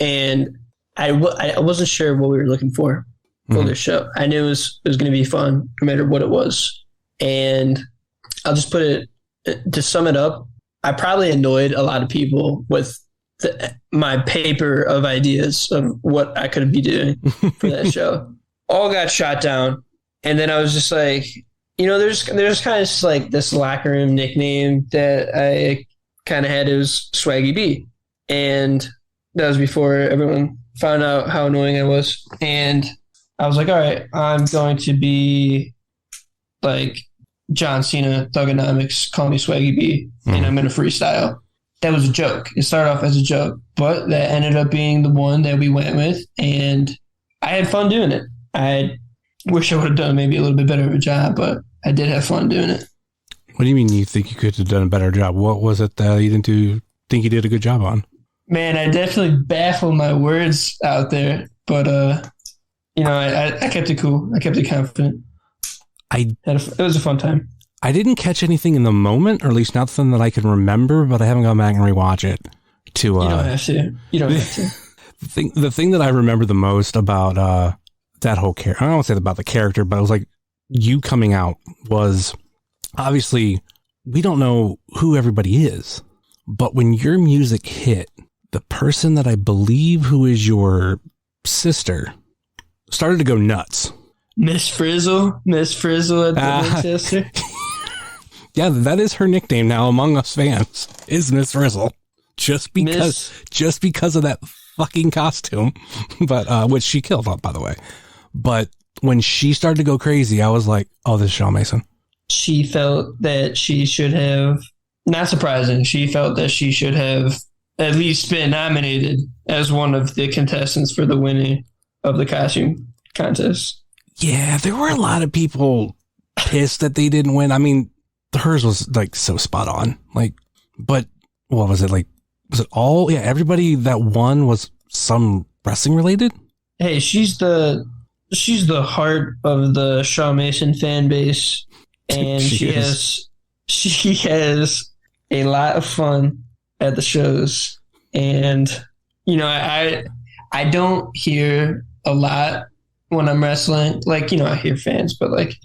and I wasn't sure what we were looking for this show. I knew it was going to be fun, no matter what it was. And I'll just put it to sum it up. I probably annoyed a lot of people with my paper of ideas of what I could be doing for that show. All got shot down. And then I was just like, there's kind of just like this locker room nickname that I kind of had. It was Swaggy B. And that was before everyone found out how annoying I was. And I was like, all right, I'm going to be like John Cena, Thugonomics, call me Swaggy B, and I'm going to freestyle. That was a joke. It started off as a joke, but that ended up being the one that we went with. And I had fun doing it. I wish I would have done maybe a little bit better of a job, but I did have fun doing it. What do you mean you think you could have done a better job? What was it that you didn't think you did a good job on? Man, I definitely baffled my words out there, but I kept it cool. I kept it confident. It was a fun time. I didn't catch anything in the moment, or at least nothing that I can remember, but I haven't gone back and rewatch it. You don't have to. You don't have to. The thing that I remember the most about that whole character, I don't want to say about the character, but it was like you coming out was obviously we don't know who everybody is, but when your music hit, the person that I believe who is your sister started to go nuts. Miss Frizzle at the Winchester. Yeah, that is her nickname now among us fans, is Miss Frizzle. Just because of that fucking costume, but which she killed up, by the way. But when she started to go crazy, I was like, oh, this is Shawn Mason. She felt that she should have, not surprising, she felt that she should have at least been nominated as one of the contestants for the winning of the costume contest. Yeah, there were a lot of people pissed that they didn't win. I mean, hers was like so spot on. Like, but what was it like? Was it all? Yeah, everybody that won was some wrestling related. Hey, she's the heart of the Shawn Mason fan base, and she has a lot of fun at the shows. And I don't hear a lot when I'm wrestling. Like, I hear fans, but like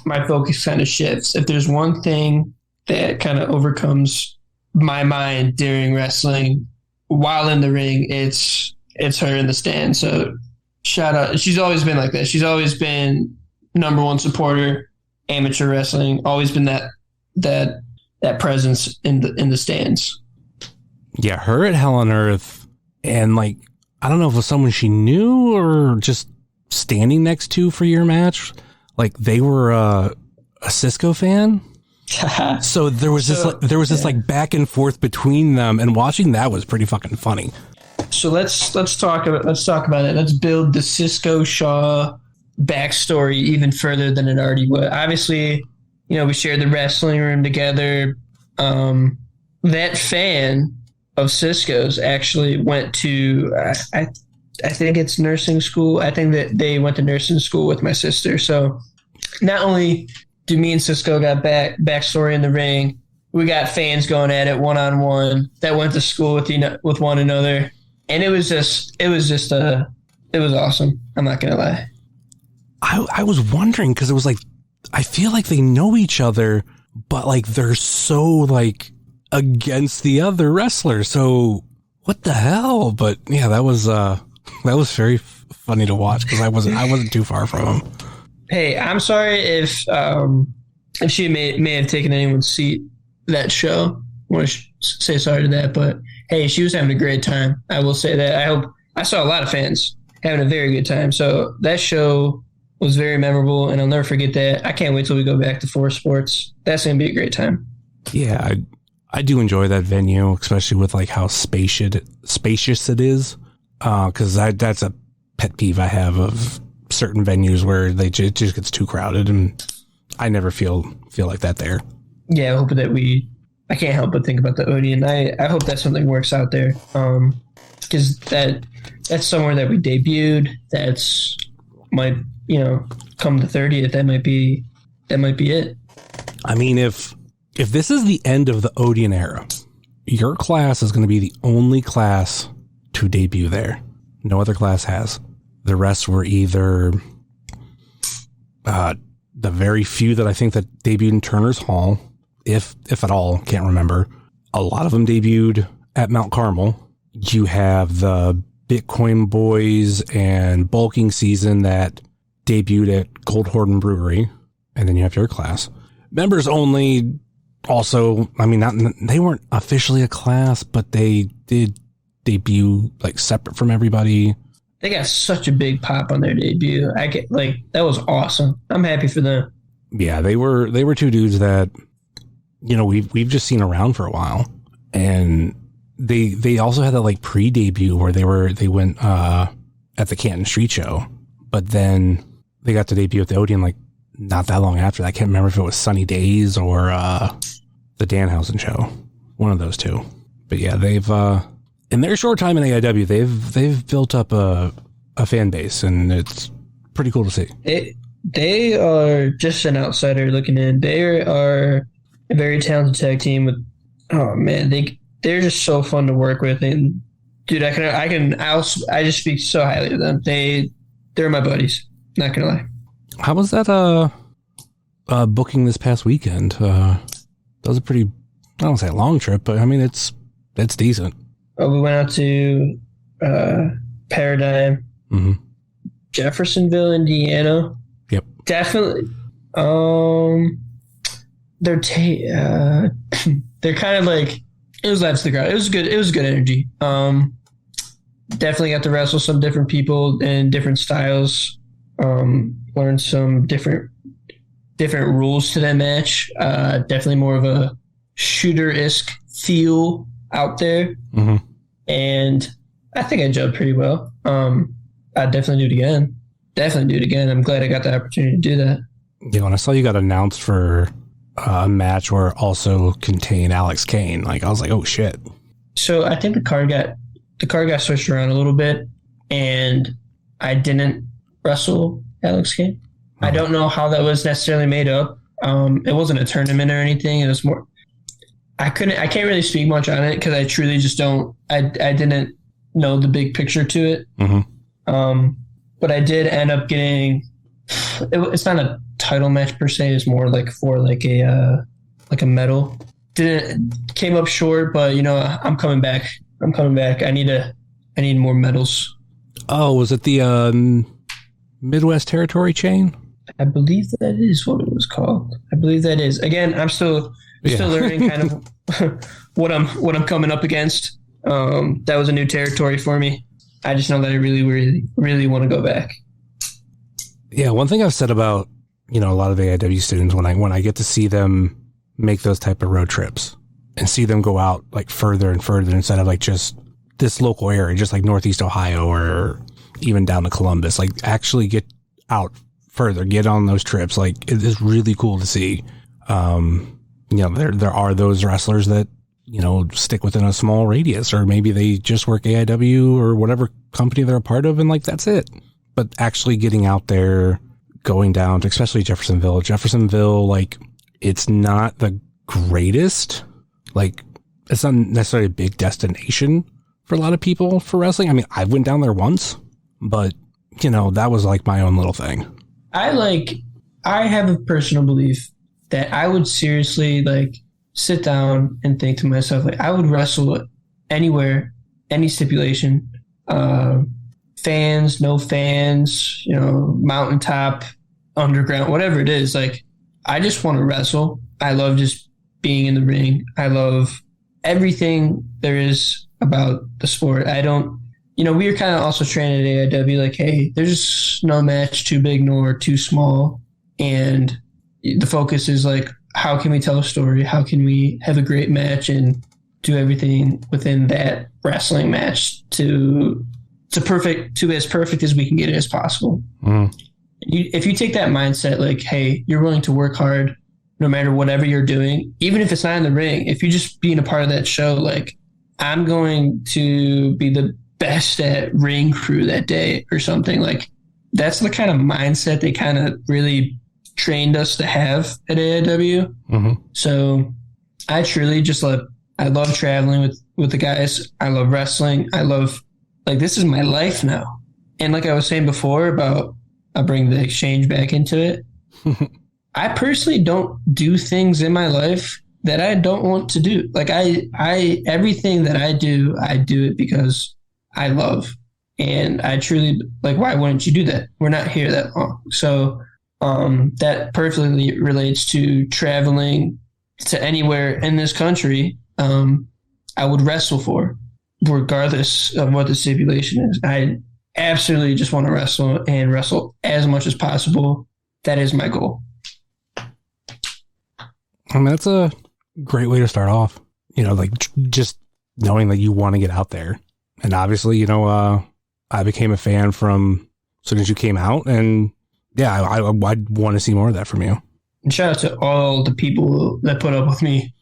my focus kind of shifts. If there's one thing that kind of overcomes my mind during wrestling while in the ring, it's her in the stand. So shout out. She's always been like that. She's always been number one supporter, amateur wrestling, always been that presence in the stands. Yeah, her at Hell on Earth, and like, I don't know if it was someone she knew or just standing next to for your match. Like, they were a Cisco fan. So there was this like back and forth between them, and watching that was pretty fucking funny. So let's talk about it. Let's build the Cisco Shaw backstory even further than it already was. Obviously, we shared the wrestling room together. That fan of Cisco's actually went to I think it's nursing school. I think that they went to nursing school with my sister. So not only do me and Cisco got backstory in the ring, we got fans going at it one-on-one that went to school with one another. And it was awesome. I'm not going to lie. I was wondering, because it was like, I feel like they know each other, but like they're so like against the other wrestler. So what the hell? But yeah, that was very funny to watch, because I wasn't too far from him. Hey, I'm sorry if she may have taken anyone's seat that show. I want to say sorry to that, but hey, she was having a great time. I will say that. I saw a lot of fans having a very good time. So that show was very memorable, and I'll never forget that. I can't wait till we go back to Four Sports. That's going to be a great time. Yeah, I do enjoy that venue, especially with like how spacious it is. Because that's a pet peeve I have of certain venues where they just gets too crowded, and I never feel like that there. Yeah, I hope that I can't help but think about the Odeon. I hope that something works out there. Because that's somewhere that we debuted. That's might, come the 30th, that might be it. I mean, if this is the end of the Odeon era, your class is going to be the only class to debut there. No other class has. The rest were either the very few that I think that debuted in Turner's Hall, if at all, can't remember. A lot of them debuted at Mount Carmel. You have the Bitcoin Boys and Bulking Season that debuted at Cold Horton Brewery, and then you have your class. Members only also, I mean, they weren't officially a class, but they did debut like separate from everybody. They got such a big pop on their debut. That was awesome. I'm happy for them. Yeah, they were two dudes that, you know, we've just seen around for a while, and they also had that like pre-debut where they went at the Canton Street Show, but then they got to debut at the Odeon like not that long after that. I can't remember if it was Sunny Days or the Danhausen Show, one of those two. But yeah, they've in their short time in AIW, they've built up a fan base, and it's pretty cool to see. They are just an outsider looking in. They are a very talented tag team with, oh man, they're just so fun to work with. And dude, I just speak so highly of them. They're my buddies. Not gonna lie. How was that booking this past weekend? That was a pretty, I don't say a long trip, but I mean it's decent. Oh, we went out to Paradigm, Jeffersonville, Indiana. Yep, definitely. They're kind of like, it was loud to the crowd. It was good. It was good energy. Definitely got to wrestle some different people in different styles. Learned some different rules to that match. Definitely more of a shooter-esque feel out there. And I think I jumped pretty well. I'd definitely do it again. I'm glad I got the opportunity to do that. Yeah, when I saw you got announced for a match where it also contained Alex Kane, like I was like, oh shit. So I think the card got switched around a little bit, and I didn't wrestle Alex Kane. I don't know how that was necessarily made up. It wasn't a tournament or anything. It was more, I can't really speak much on it because I truly just don't, I didn't know the big picture to it. But I did end up getting, it's not a title match per se. It's more like for like a medal. Came up short, but you know, I'm coming back. I need more medals. Oh, was it the Midwest Territory chain? I believe that is what it was called. I believe that is. Again, I'm still learning kind of what I'm coming up against. That was a new territory for me. I just know that I really, really, really want to go back. Yeah, one thing I've said about, you know, a lot of AIW students when I get to see them make those type of road trips and see them go out like further and further instead of like just this local area, just like Northeast Ohio or even down to Columbus, like actually get out further, get on those trips. Like it is really cool to see. You know, there are those wrestlers that, you know, stick within a small radius, or maybe they just work AIW or whatever company they're a part of, and like that's it. But actually getting out there, going down to especially Jeffersonville, like it's not the greatest, like it's not necessarily a big destination for a lot of people for wrestling. I mean, I went down there once, but you know, that was like my own little thing. I have a personal belief that I would seriously like sit down and think to myself, like I would wrestle anywhere, any stipulation, fans, no fans, you know, mountaintop, underground, whatever it is. Like, I just want to wrestle. I love just being in the ring. I love everything there is about the sport. I don't, you know, we were kind of also trained at AIW, like, hey, there's just no match too big nor too small. And the focus is like, how can we tell a story? How can we have a great match and do everything within that wrestling match to as perfect as we can get it as possible. If you take that mindset, like, hey, you're willing to work hard no matter whatever you're doing, even if it's not in the ring, if you just being a part of that show, like, I'm going to be the best at ring crew that day or something. Like, that's the kind of mindset they kind of really trained us to have at AIW. So I truly just I love traveling with the guys. I love wrestling. I love, like, this is my life now. And like I was saying before about, I'll bring the exchange back into it. I personally don't do things in my life that I don't want to do. Like I everything that I do it because I love. And I truly like, why wouldn't you do that? We're not here that long. So that perfectly relates to traveling to anywhere in this country. I would wrestle for, regardless of what the stipulation is. I absolutely just want to wrestle and wrestle as much as possible. That is my goal. And that's a great way to start off, you know, like just knowing that you want to get out there. And obviously, you know, I became a fan from as soon as you came out, and yeah, I'd want to see more of that from you. And shout out to all the people that put up with me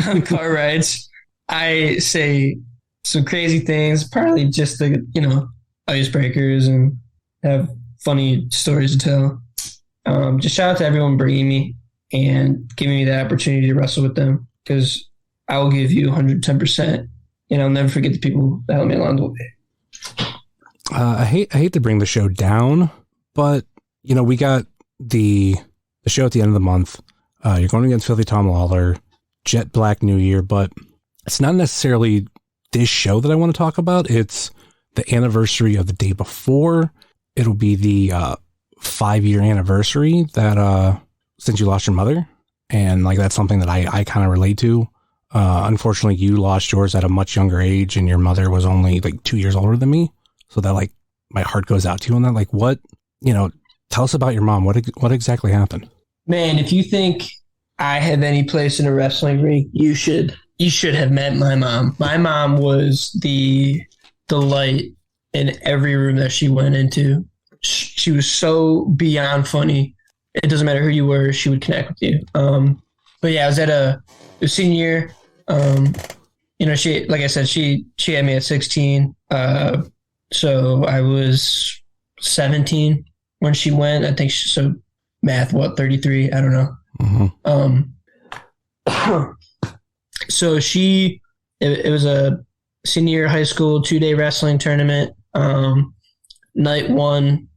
on car rides. I say some crazy things, partly just the, you know, icebreakers, and have funny stories to tell. Just shout out to everyone bringing me and giving me the opportunity to wrestle with them, because I will give you 110%, and I'll never forget the people that helped me along the way. I hate to bring the show down, but you know, we got the show at the end of the month. You're going against Filthy Tom Lawler, Jet Black New Year, but it's not necessarily this show that I want to talk about. It's the anniversary of the day before. It'll be the 5-year anniversary that since you lost your mother, and like that's something that I kind of relate to. Unfortunately, you lost yours at a much younger age, and your mother was only like 2 years older than me. So that like my heart goes out to you on that. Like, what, you know, tell us about your mom. What exactly happened? Man, if you think I have any place in a wrestling ring, you should have met my mom. My mom was the light in every room that she went into. She was so beyond funny. It doesn't matter who you were, she would connect with you. But yeah, I was at a senior year. You know, she, like I said, she had me at 16. So I was 17 when she went. I think so. Math, 33? I don't know. Mm-hmm. So it was a senior high school 2-day wrestling tournament. Night one,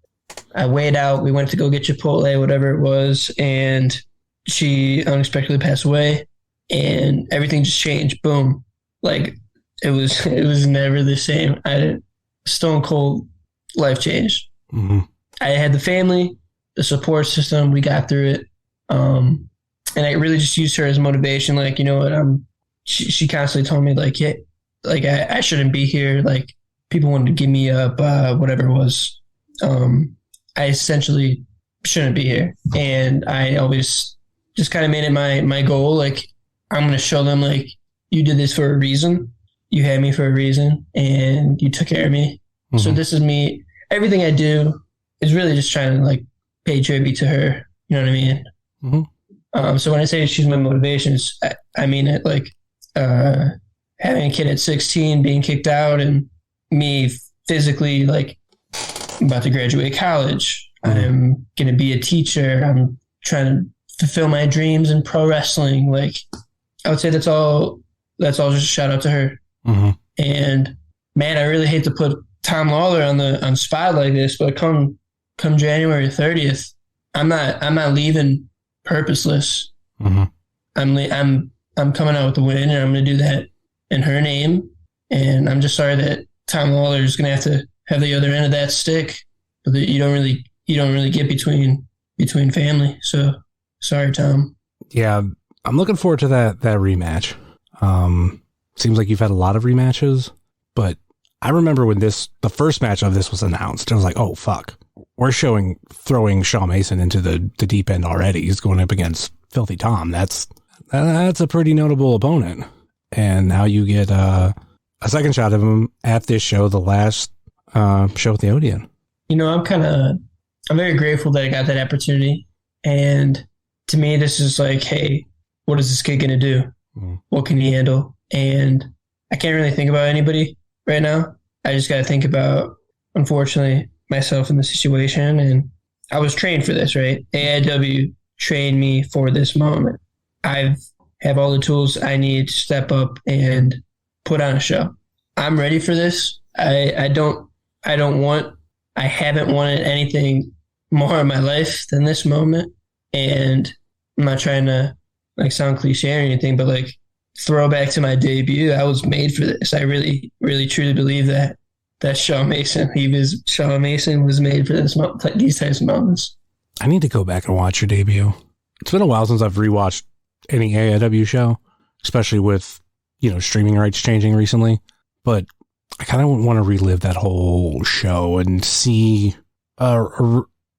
I weighed out. We went to go get Chipotle, whatever it was, and she unexpectedly passed away, and everything just changed. Boom. Like it was never the same. Stone cold life changed. Mm-hmm. I had the family, the support system. We got through it. And I really just used her as motivation. Like, you know what? She constantly told me like, hey, like I shouldn't be here. Like people wanted to give me up, whatever it was. I essentially shouldn't be here. And I always just kind of made it my goal. Like, I'm going to show them like, you did this for a reason. You had me for a reason, and you took care of me. Mm-hmm. So this is me. Everything I do is really just trying to like pay tribute to her. You know what I mean? Mm-hmm. So when I say she's my motivations, I mean it. Like having a kid at 16, being kicked out, and me physically like I'm about to graduate college. Mm-hmm. I'm going to be a teacher. I'm trying to fulfill my dreams in pro wrestling. Like I would say that's all just a shout out to her. Mm-hmm. And man, I really hate to put Tom Lawler on spot like this, but come January 30th, I'm not leaving purposeless. Mm-hmm. I'm coming out with the win, and I'm going to do that in her name. And I'm just sorry that Tom Lawler is going to have the other end of that stick, but that you don't really get between family. So sorry, Tom. Yeah, I'm looking forward to that rematch. Seems like you've had a lot of rematches, but I remember when the first match of this was announced, I was like, oh, fuck. We're throwing Shawn Mason into the deep end already. He's going up against Filthy Tom. That's a pretty notable opponent. And now you get a second shot of him at this show, the last show at the Odeon. You know, I'm very grateful that I got that opportunity. And to me, this is like, hey, what is this kid going to do? Mm-hmm. What can he handle? And I can't really think about anybody right now. I just got to think about, unfortunately, myself in the situation. And I was trained for this, right? AIW trained me for this moment. I have all the tools I need to step up and put on a show. I'm ready for this. I haven't wanted anything more in my life than this moment. And I'm not trying to like sound cliche or anything, but like throwback to my debut, I was made for this. I really, really truly believe that. That's Shawn Mason. Shawn Mason was made for these types of moments. I need to go back and watch your debut. It's been a while since I've rewatched any AIW show, especially with, streaming rights changing recently. But I kind of want to relive that whole show and see,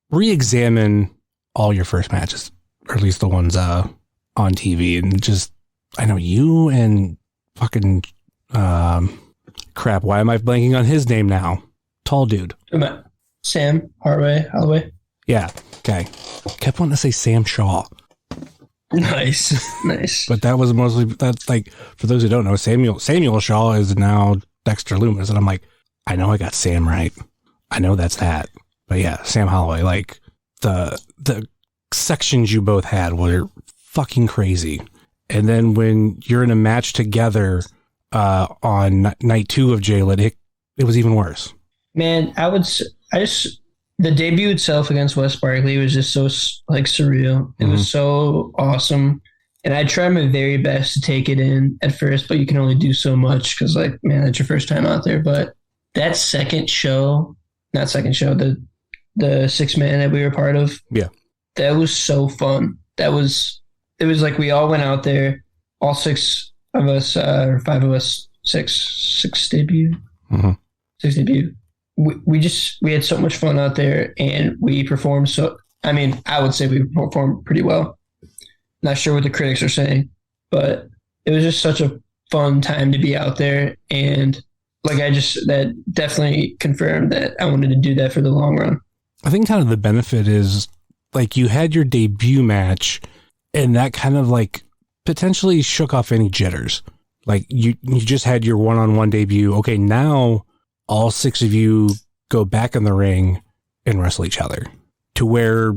re-examine all your first matches, or at least the ones on TV. And just, I know you and fucking, crap, why am I blanking on his name now? Tall dude. Sam Holloway. Yeah, okay. Kept wanting to say Sam Shaw. Nice. But that was mostly, that's like, for those who don't know, Samuel Shaw is now Dexter Lumis. And I'm like, I know I got Sam right. I know that's that. But yeah, Sam Holloway, like the sections you both had were fucking crazy. And then when you're in a match together on night 2 of JLIT, it was even worse. Man, the debut itself against Wes Barkley was just so surreal. It was so awesome. And I tried my very best to take it in at first, but you can only do so much because, that's your first time out there. But that the 6-man that we were part of, yeah, that was so fun. It was like we all went out there, all 6 of us, or 5 of us, six debut. Mm-hmm. 6 debut. We had so much fun out there, and we performed I would say we performed pretty well. Not sure what the critics are saying, but it was just such a fun time to be out there. And that definitely confirmed that I wanted to do that for the long run. I think kind of the benefit is you had your debut match, and that kind of potentially shook off any jitters. You just had your one-on-one debut. Okay, now all 6 of you go back in the ring and wrestle each other, to where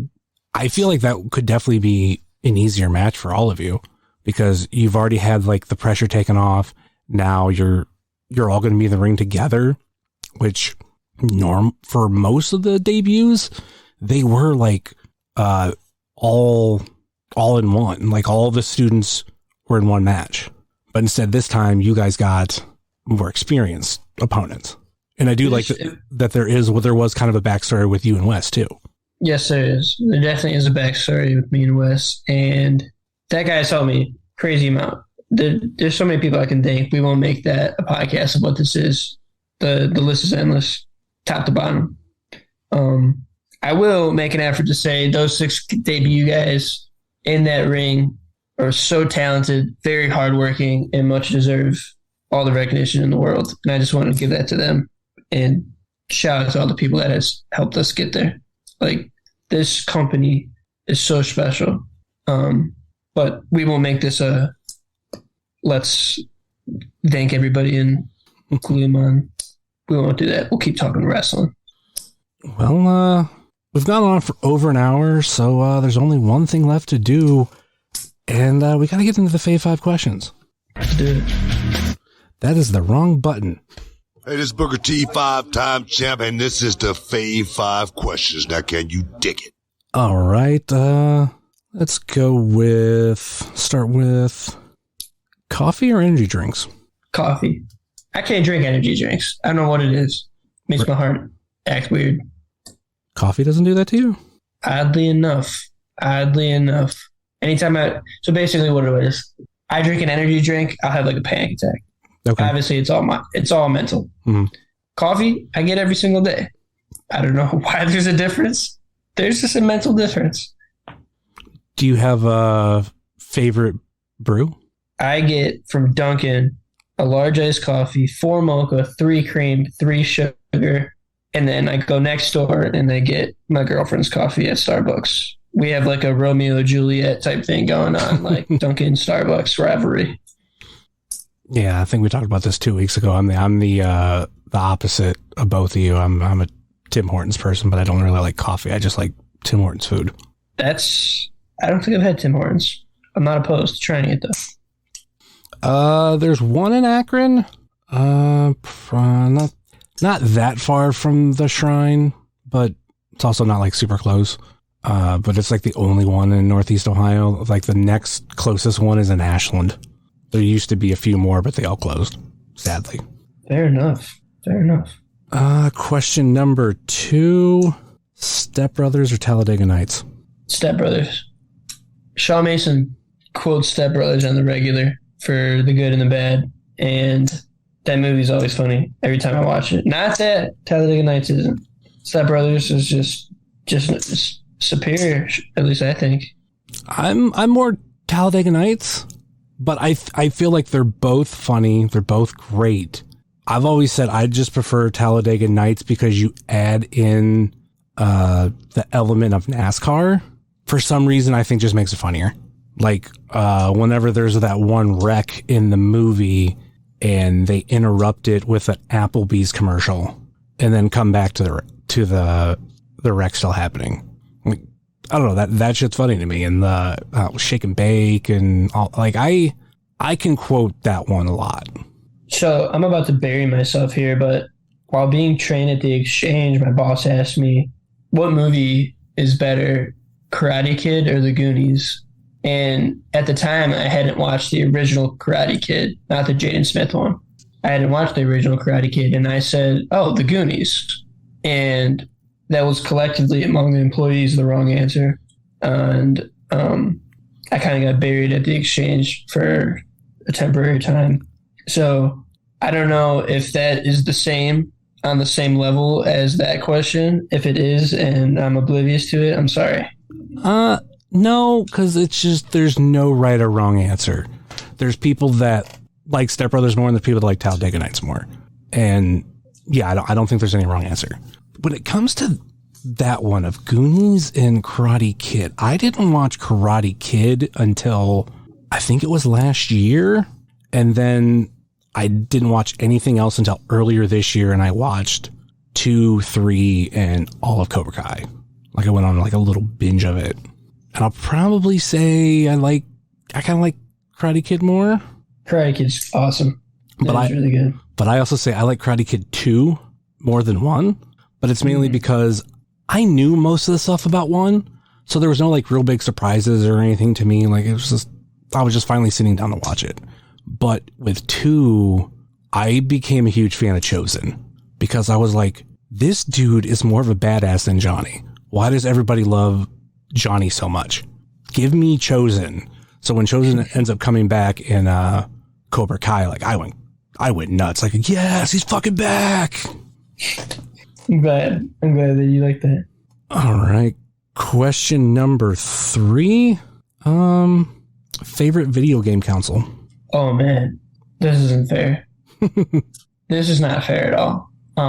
I feel like that could definitely be an easier match for all of you, because you've already had the pressure taken off. Now you're all going to be in the ring together, which for most of the debuts, they were all in one, all the students were in one match. But instead this time you guys got more experienced opponents. And I do like that there was kind of a backstory with you and Wes too. Yes, there is. There definitely is a backstory with me and Wes. And that guy told me crazy amount. There's so many people I can thank. We won't make that a podcast of what this is. The list is endless, top to bottom. I will make an effort to say those 6 debut guys in that ring are so talented, very hardworking, and much deserve all the recognition in the world. And I just want to give that to them. And shout out to all the people that has helped us get there. This company is so special. But we won't make this let's thank everybody and glue them on. We won't do that. We'll keep talking wrestling. Well, we've gone on for over an hour, so there's only one thing left to do. And we got to get into the Fave 5 questions. Let's do it. That is the wrong button. Hey, this is Booker T, 5-time champ, and this is the Fave 5 questions. Now, can you dig it? All right. Let's start with coffee or energy drinks? Coffee. I can't drink energy drinks. I don't know what it is. Makes my heart act weird. Coffee doesn't do that to you? Oddly enough. So basically what it is, I drink an energy drink, I'll have a panic attack. Okay. Obviously it's all mental. Mm-hmm. Coffee, I get every single day. I don't know why there's a difference. There's just a mental difference. Do you have a favorite brew? I get from Dunkin' a large iced coffee, 4 mocha, 3 cream, 3 sugar, and then I go next door and I get my girlfriend's coffee at Starbucks. We have a Romeo and Juliet type thing going on, Dunkin' Starbucks rivalry. Yeah, I think we talked about this 2 weeks ago. I'm the opposite of both of you. I'm a Tim Hortons person, but I don't really like coffee. I just like Tim Hortons food. I don't think I've had Tim Hortons. I'm not opposed to trying it though. There's one in Akron. Not that far from the Shrine, but it's also not super close. But it's the only one in Northeast Ohio. The next closest one is in Ashland. There used to be a few more, but they all closed, sadly. Fair enough. Question number 2. Step Brothers or Talladega Nights? Step Brothers. Shaw Mason quotes Step Brothers on the regular for the good and the bad, and that movie's always funny every time I watch it. Not that Talladega Nights isn't. Step Brothers is just superior, at least I think. I'm more Talladega Nights, but I feel like they're both funny. They're both great. I've always said I just prefer Talladega Nights because you add in the element of NASCAR. For some reason, I think just makes it funnier. Like whenever there's that one wreck in the movie and they interrupt it with an Applebee's commercial and then come back to the wreck still happening. Like, I don't know, that shit's funny to me. And the shake and bake and all, like I can quote that one a lot. So I'm about to bury myself here, but while being trained at the exchange, my boss asked me, what movie is better, Karate Kid or The Goonies? And at the time, I hadn't watched the original Karate Kid, not the Jaden Smith one. I hadn't watched the original Karate Kid, and I said, oh, The Goonies. And that was collectively among the employees the wrong answer. And I kind of got buried at the exchange for a temporary time. So I don't know if that is the same on the same level as that question. If it is and I'm oblivious to it, I'm sorry. No, because it's just there's no right or wrong answer. There's people that like Step Brothers more and there's people that like Talladega Nights more. And yeah, I don't think there's any wrong answer. When it comes to that one of Goonies and Karate Kid, I didn't watch Karate Kid until I think it was last year. And then I didn't watch anything else until earlier this year. And I watched 2, 3, and all of Cobra Kai. Like I went on like a little binge of it. And I'll probably say I kind of like Karate Kid more. Karate Kid's awesome. That's really good. But I also say I like Karate Kid 2 more than 1. But it's mainly because I knew most of the stuff about 1. So there was no like real big surprises or anything to me. Like it was just, I was just finally sitting down to watch it. But with 2, I became a huge fan of Chosen because I was like, this dude is more of a badass than Johnny. Why does everybody love Johnny so much? Give me Chosen. So when Chosen ends up coming back in Cobra Kai, like I went nuts. Like, yes, he's fucking back. I'm glad that you like that. All right. Question number 3. Favorite video game console? Oh man, this isn't fair. This is not fair at all. So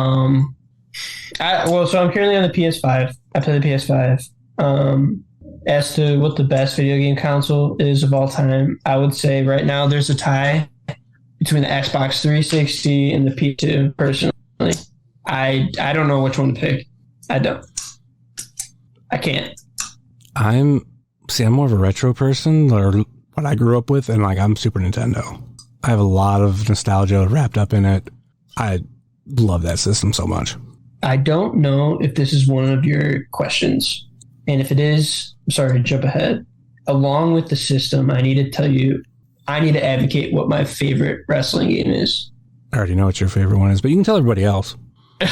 I'm currently on the PS5. I play the PS5. As to what the best video game console is of all time, I would say right now there's a tie between the Xbox 360 and the P2. Personally, I don't know which one to pick. I don't. I can't. I'm more of a retro person, or what I grew up with, and like I'm Super Nintendo. I have a lot of nostalgia wrapped up in it. I love that system so much. I don't know if this is one of your questions, and if it is, I'm sorry to jump ahead. Along with the system, I need to tell you, I need to advocate what my favorite wrestling game is. I already know what your favorite one is, but you can tell everybody else.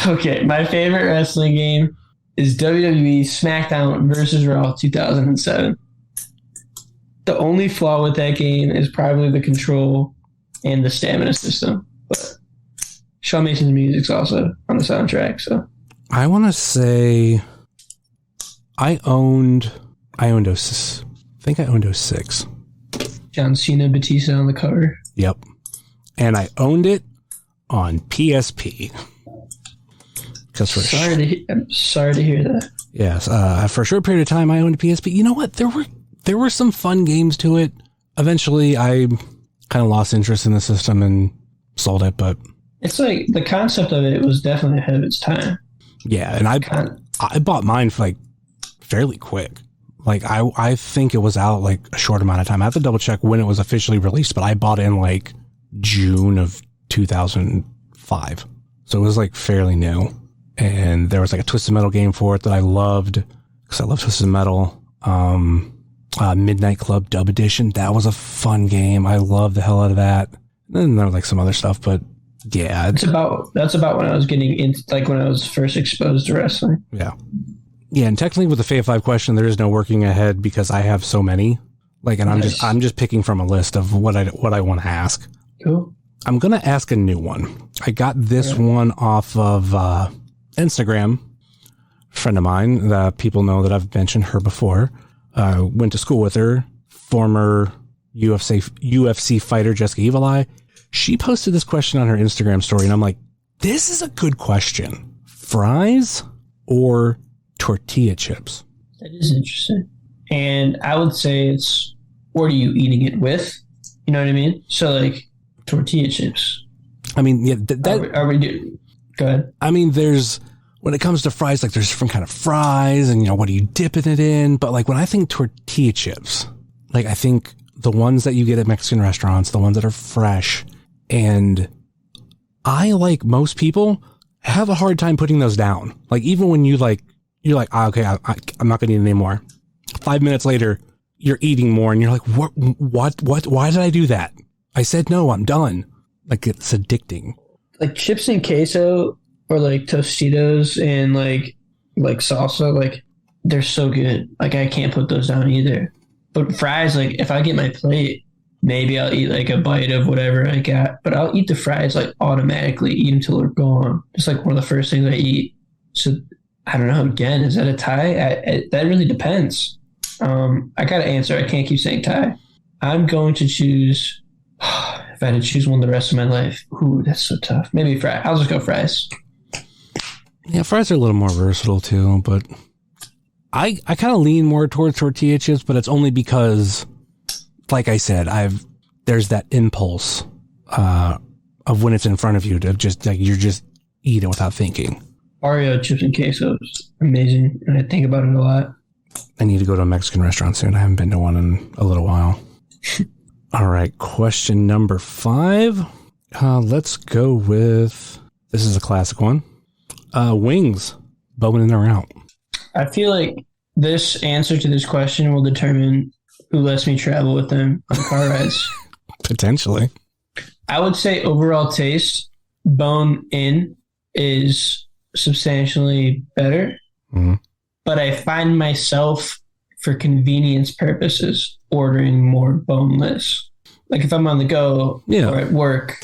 Okay, my favorite wrestling game is WWE SmackDown vs. Raw 2007. The only flaw with that game is probably the control and the stamina system. But Shawn Mason's music's also on the soundtrack. So I want to say I owned 06. I think I owned 06. John Cena, Batista on the cover. Yep. And I owned it on PSP. I'm sorry to hear that. Yes. For a short period of time, I owned a PSP. You know what? There were some fun games to it. Eventually, I kind of lost interest in the system and sold it, but it's like the concept of it was definitely ahead of its time. Yeah, and I bought mine for like fairly quick. Like I think it was out like a short amount of time. I have to double check when it was officially released, but I bought it in like June of 2005. So it was like fairly new. And there was like a Twisted Metal game for it that I loved because I love Twisted Metal. Midnight Club Dub Edition. That was a fun game. I loved the hell out of that. And then there was like some other stuff, but Yeah. That's about when I was getting in, like when I was first exposed to wrestling. Yeah. Yeah, and technically with the Fave 5 question, there is no working ahead because I have so many. Like, and Nice. I'm just picking from a list of what I want to ask. Cool. I'm gonna ask a new one. I got this one off of Instagram. A friend of mine that people know that I've mentioned her before. Went to school with her. Former UFC fighter Jessica Evil Eye. She posted this question on her Instagram story, and I'm like, this is a good question. Fries or tortilla chips? That is interesting. And I would say it's, what are you eating it with? You know what I mean? So like tortilla chips. I mean, yeah, Are we doing? Go ahead. I mean, when it comes to fries, like there's different kind of fries and, what are you dipping it in? But like when I think tortilla chips, like I think the ones that you get at Mexican restaurants, the ones that are fresh, and I, like most people, have a hard time putting those down. Like even when you're like, okay, I'm not going to eat anymore. 5 minutes later, you're eating more and you're like, what, why did I do that? I said, no, I'm done. Like it's addicting. Like chips and queso or like Tostitos and like salsa, like they're so good. Like I can't put those down either. But fries, like if I get my plate, maybe I'll eat like a bite of whatever I got, but I'll eat the fries like automatically, eat until they're gone. It's like one of the first things I eat. So I don't know. Again, is that a tie? That really depends. I got to answer. I can't keep saying tie. I'm going to choose. If I had to choose one the rest of my life, ooh, that's so tough. Maybe fries. I'll just go fries. Yeah, fries are a little more versatile too, but I kind of lean more towards tortilla chips, but it's only because, like I said, there's that impulse of when it's in front of you to just like you just eat it without thinking. Oreo chips and queso is amazing, and I think about it a lot. I need to go to a Mexican restaurant soon. I haven't been to one in a little while. All right, question number 5. Let's go with, this is a classic one. Wings, bone in or out? I feel like this answer to this question will determine who lets me travel with them on car rides. Potentially. I would say overall taste, bone in is substantially better. Mm-hmm. But I find myself, for convenience purposes, ordering more boneless. Like if I'm on the go or at work,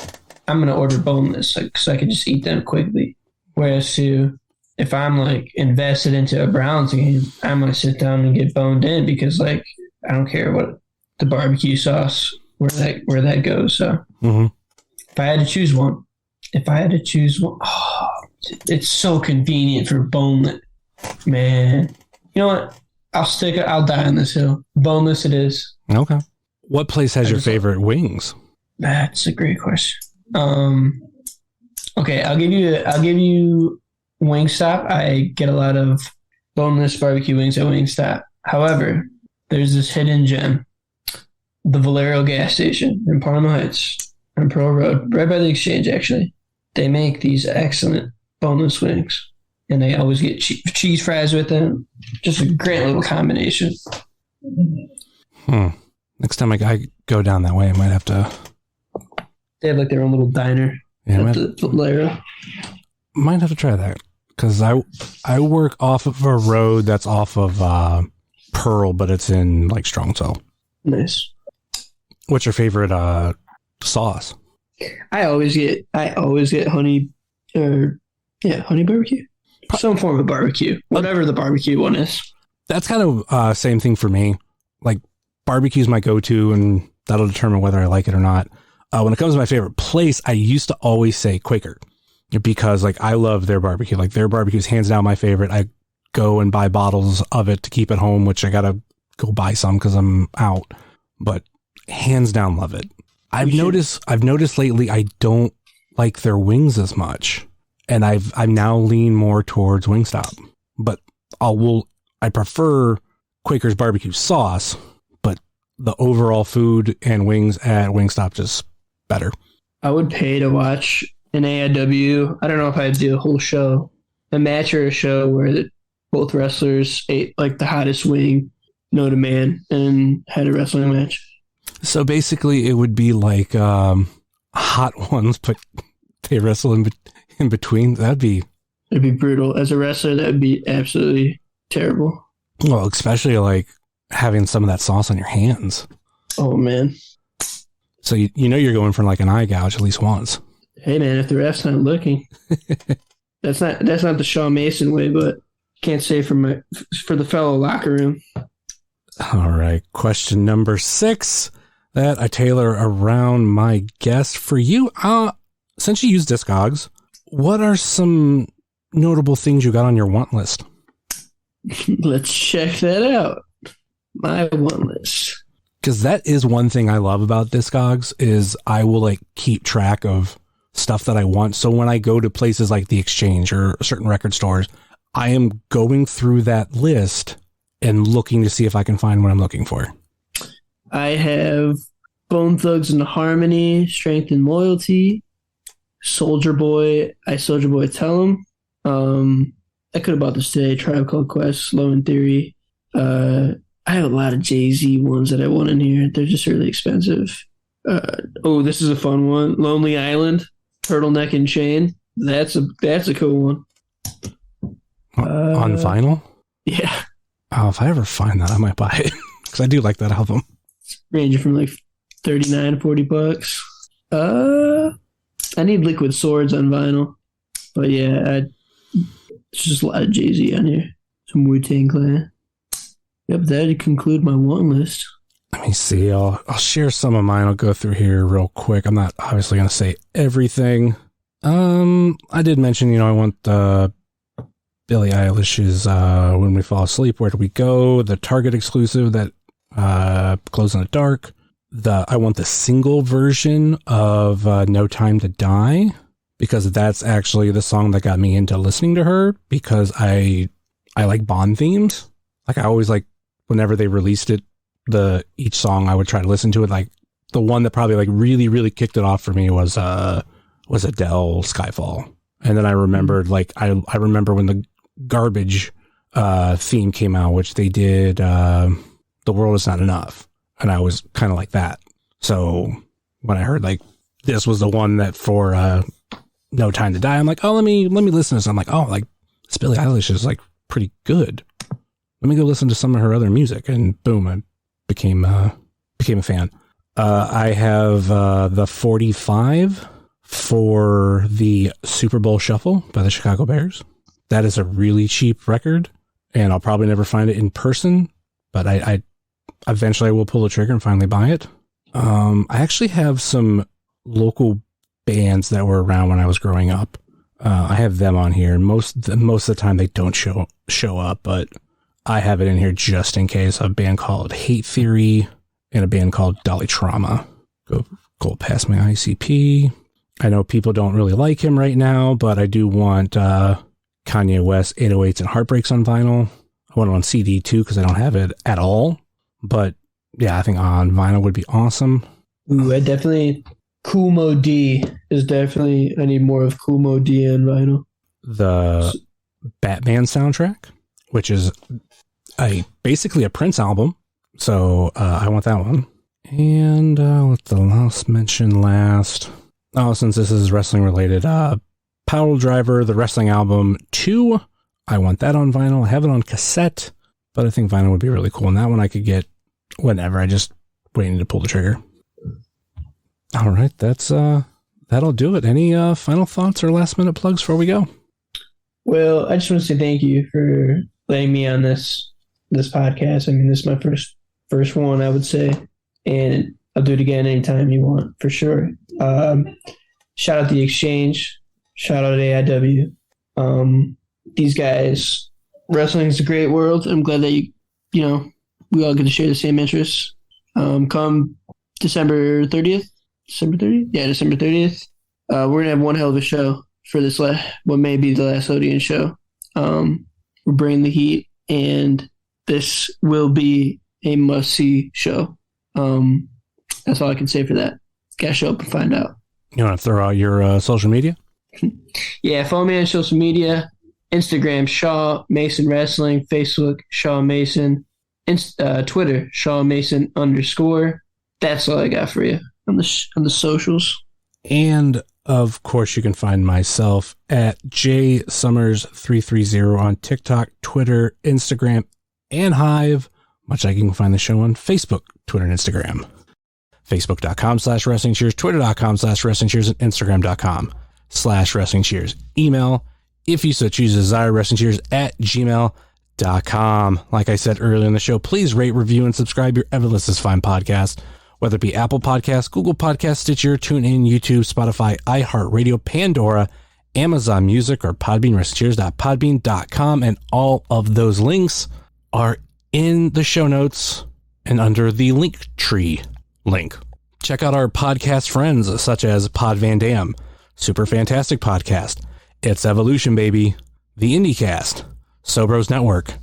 I'm going to order boneless so I can just eat them quickly. Whereas if I'm like invested into a Browns game, I'm going to sit down and get boned in because like I don't care what the barbecue sauce, where that goes. So if I had to choose one, it's so convenient for boneless. Man, you know what? I'll die on this hill. Boneless it is. Okay. What place has your favorite wings? That's a great question. Okay, I'll give you Wingstop. I get a lot of boneless barbecue wings at Wingstop. However, there's this hidden gem, the Valero gas station in Palm Heights on Pearl Road, right by the Exchange. Actually, they make these excellent boneless wings. And they always get cheese fries with them. Just a great little combination. Next time I go down that way, I might have to. They have like their own little diner. Yeah, at the Valero. Might have to try that because I work off of a road that's off of Pearl, but it's in like Strongsville. Nice. What's your favorite sauce? I always get honey honey barbecue. Some form of barbecue, whatever the barbecue one is. That's kind of same thing for me. Like barbecue is my go-to, and that'll determine whether I like it or not. When it comes to my favorite place, I used to always say Quaker because like I love their barbecue. Like their barbecue is hands down my favorite. I go and buy bottles of it to keep at home, which I gotta go buy some because I'm out. But hands down, love it. I've noticed lately I don't like their wings as much. And I've now leaned more towards Wingstop, but I prefer Quaker's barbecue sauce, but the overall food and wings at Wingstop just better. I would pay to watch an AIW. I don't know if I'd do a whole show, a match or a show where both wrestlers ate like the hottest wing known to man and had a wrestling match. So basically, it would be like Hot Ones, but they wrestle in between. It'd be brutal. As a wrestler, that'd be absolutely terrible. Well, especially like having some of that sauce on your hands. Oh man. So you know you're going for like an eye gouge at least once. Hey man, if the ref's not looking, that's not the Shaw Mason way, but can't say for the fellow locker room. All right, question number 6 that I tailor around my guest for you. Since you use Discogs, what are some notable things you got on your want list? Let's check that out. My want list. Because that is one thing I love about Discogs is I will like keep track of stuff that I want. So when I go to places like the Exchange or certain record stores, I am going through that list and looking to see if I can find what I'm looking for. I have Bone Thugs and Harmony, Strength and Loyalty, Soldier Boy, I Soldier Boy Tell 'Em. I could have bought this today, Tribe Called Quest, Low in Theory. I have a lot of Jay-Z ones that I want in here. They're just really expensive. This is a fun one. Lonely Island, Turtleneck and Chain. That's a cool one. On vinyl? Yeah. Oh, if I ever find that, I might buy it. Because I do like that album. Ranging from like $39 to $40. I need Liquid Swords on vinyl. But yeah, it's just a lot of Jay-Z on here. Some Wu-Tang Clan. Yep, that'd conclude my want list. Let me see. I'll share some of mine. I'll go through here real quick. I'm not obviously going to say everything. I did mention, I want Billie Eilish's When We Fall Asleep, Where Do We Go? The Target exclusive that Glows in the Dark. I want the single version of No Time to Die, because that's actually the song that got me into listening to her, because I like Bond themes. Like I always like whenever they released it, each song I would try to listen to it. Like the one that probably like really, really kicked it off for me was Adele Skyfall. And then I remembered I remember when the Garbage theme came out, which they did The World Is Not Enough. And I was kind of like that. So when I heard like this was the one that for No Time to Die, I'm like, oh, let me listen to this. I'm like, oh, like this Billie Eilish is like pretty good. Let me go listen to some of her other music, and boom, I became a fan. I have the 45 for the Super Bowl Shuffle by the Chicago Bears. That is a really cheap record, and I'll probably never find it in person, but I eventually I will pull the trigger and finally buy it. I actually have some local bands that were around when I was growing up. I have them on here. Most of the time they don't show up, but I have it in here just in case. A band called Hate Theory and a band called Dolly Trauma. Go past my ICP. I know people don't really like him right now, but I do want Kanye West 808s and Heartbreaks on vinyl. I want it on CD too, because I don't have it at all. But yeah, I think on vinyl would be awesome. Ooh, Kool Moe Dee is definitely, I need more of Kool Moe Dee on vinyl. The Batman soundtrack, which is basically a Prince album. So I want that one. And what's the last mention last? Oh, since this is wrestling related, Power Driver, the wrestling album 2. I want that on vinyl. I have it on cassette, but I think vinyl would be really cool. And that one I could get whenever. I just waiting to pull the trigger. All right, that'll do it. Any final thoughts or last minute plugs before we go? Well, I just want to say thank you for letting me on this podcast. I mean, this is my first one, I would say, and I'll do it again anytime you want, for sure. Shout out the Exchange. Shout out AIW. These guys, wrestling is a great world. I'm glad that we all get to share the same interests. Come December 30th. December 30th? Yeah, December 30th. We're going to have one hell of a show for this, what may be the last Odeon show. We're bringing the heat, and this will be a must-see show. That's all I can say for that. Gotta show up and find out. You want to throw out your social media? Yeah, follow me on social media. Instagram, Shaw Mason Wrestling. Facebook, Shaw Mason. Twitter, Shaw Mason _. That's all I got for you on the socials. And Of course, you can find myself at jsummers330 on TikTok, Twitter, Instagram, and Hive, much like you can find the show on Facebook, Twitter, and Instagram. Facebook.com/WrestlingCheers, Twitter.com/WrestlingCheers, and Instagram.com/WrestlingCheers. Email, if you so choose, desire, WrestlingCheers@gmail.com. Like I said earlier in the show, please rate, review, and subscribe your Everless is Fine podcast, whether it be Apple Podcasts, Google Podcasts, Stitcher, TuneIn, YouTube, Spotify, iHeartRadio, Pandora, Amazon Music, or Podbean, WrestlingCheers.podbean.com. And all of those links are in the show notes and under the link tree link. Check out our podcast friends such as Pod Van Dam, Super Fantastic Podcast, It's Evolution Baby, The IndieCast, Sobros Network,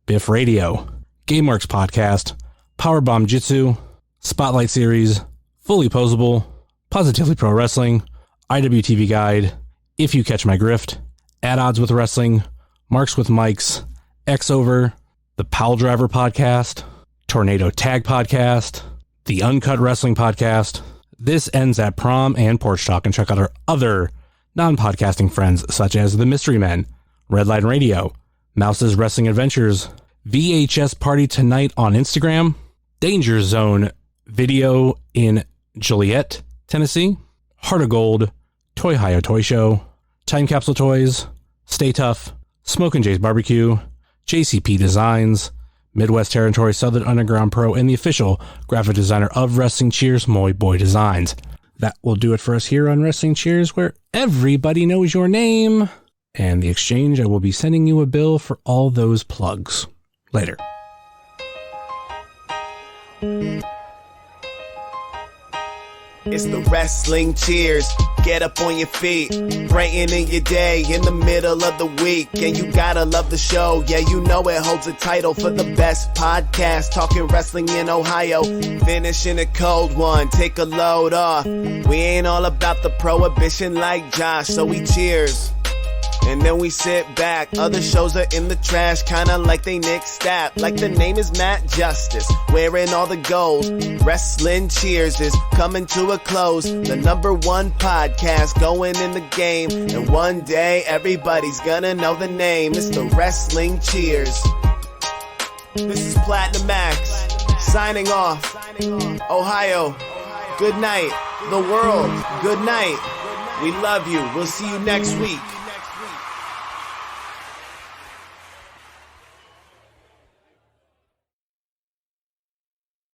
Biff Radio, GameWorks Podcast, Powerbomb Jitsu, Spotlight Series, Fully Posable, Positively Pro Wrestling, IWTV Guide, If You Catch My Grift, At Odds with Wrestling, Marks with Mikes, X-Over, The Powell Driver Podcast, Tornado Tag Podcast, The Uncut Wrestling Podcast, This Ends at Prom, and Porch Talk. And check out our other non-podcasting friends such as The Mystery Men, Redline Radio, Mouse's Wrestling Adventures, VHS Party Tonight on Instagram, Danger Zone Video in Joliet, Tennessee, Heart of Gold, Toy Hio Toy Show, Time Capsule Toys, Stay Tough, Smokin' Jay's Barbecue, JCP Designs, Midwest Territory Southern Underground Pro, and the official graphic designer of Wrestling Cheers, Moy Boy Designs. That will do it for us here on Wrestling Cheers, where everybody knows your name. And the exchange, I will be sending you a bill for all those plugs. Later. It's the Wrestling Cheers. Get up on your feet, brightening your day in the middle of the week. And you gotta love the show. Yeah, you know it holds a title for the best podcast. Talking wrestling in Ohio. Finishing a cold one, take a load off. We ain't all about the prohibition like Josh, so we cheers. And then we sit back. Other shows are in the trash, kinda like they Nick Stapp. Like the name is Matt Justice, wearing all the gold. Wrestling Cheers is coming to a close. The #1 podcast going in the game. And one day everybody's gonna know the name. It's the Wrestling Cheers. This is Platinum Max, signing off. Ohio, good night. The world, good night. We love you. We'll see you next week.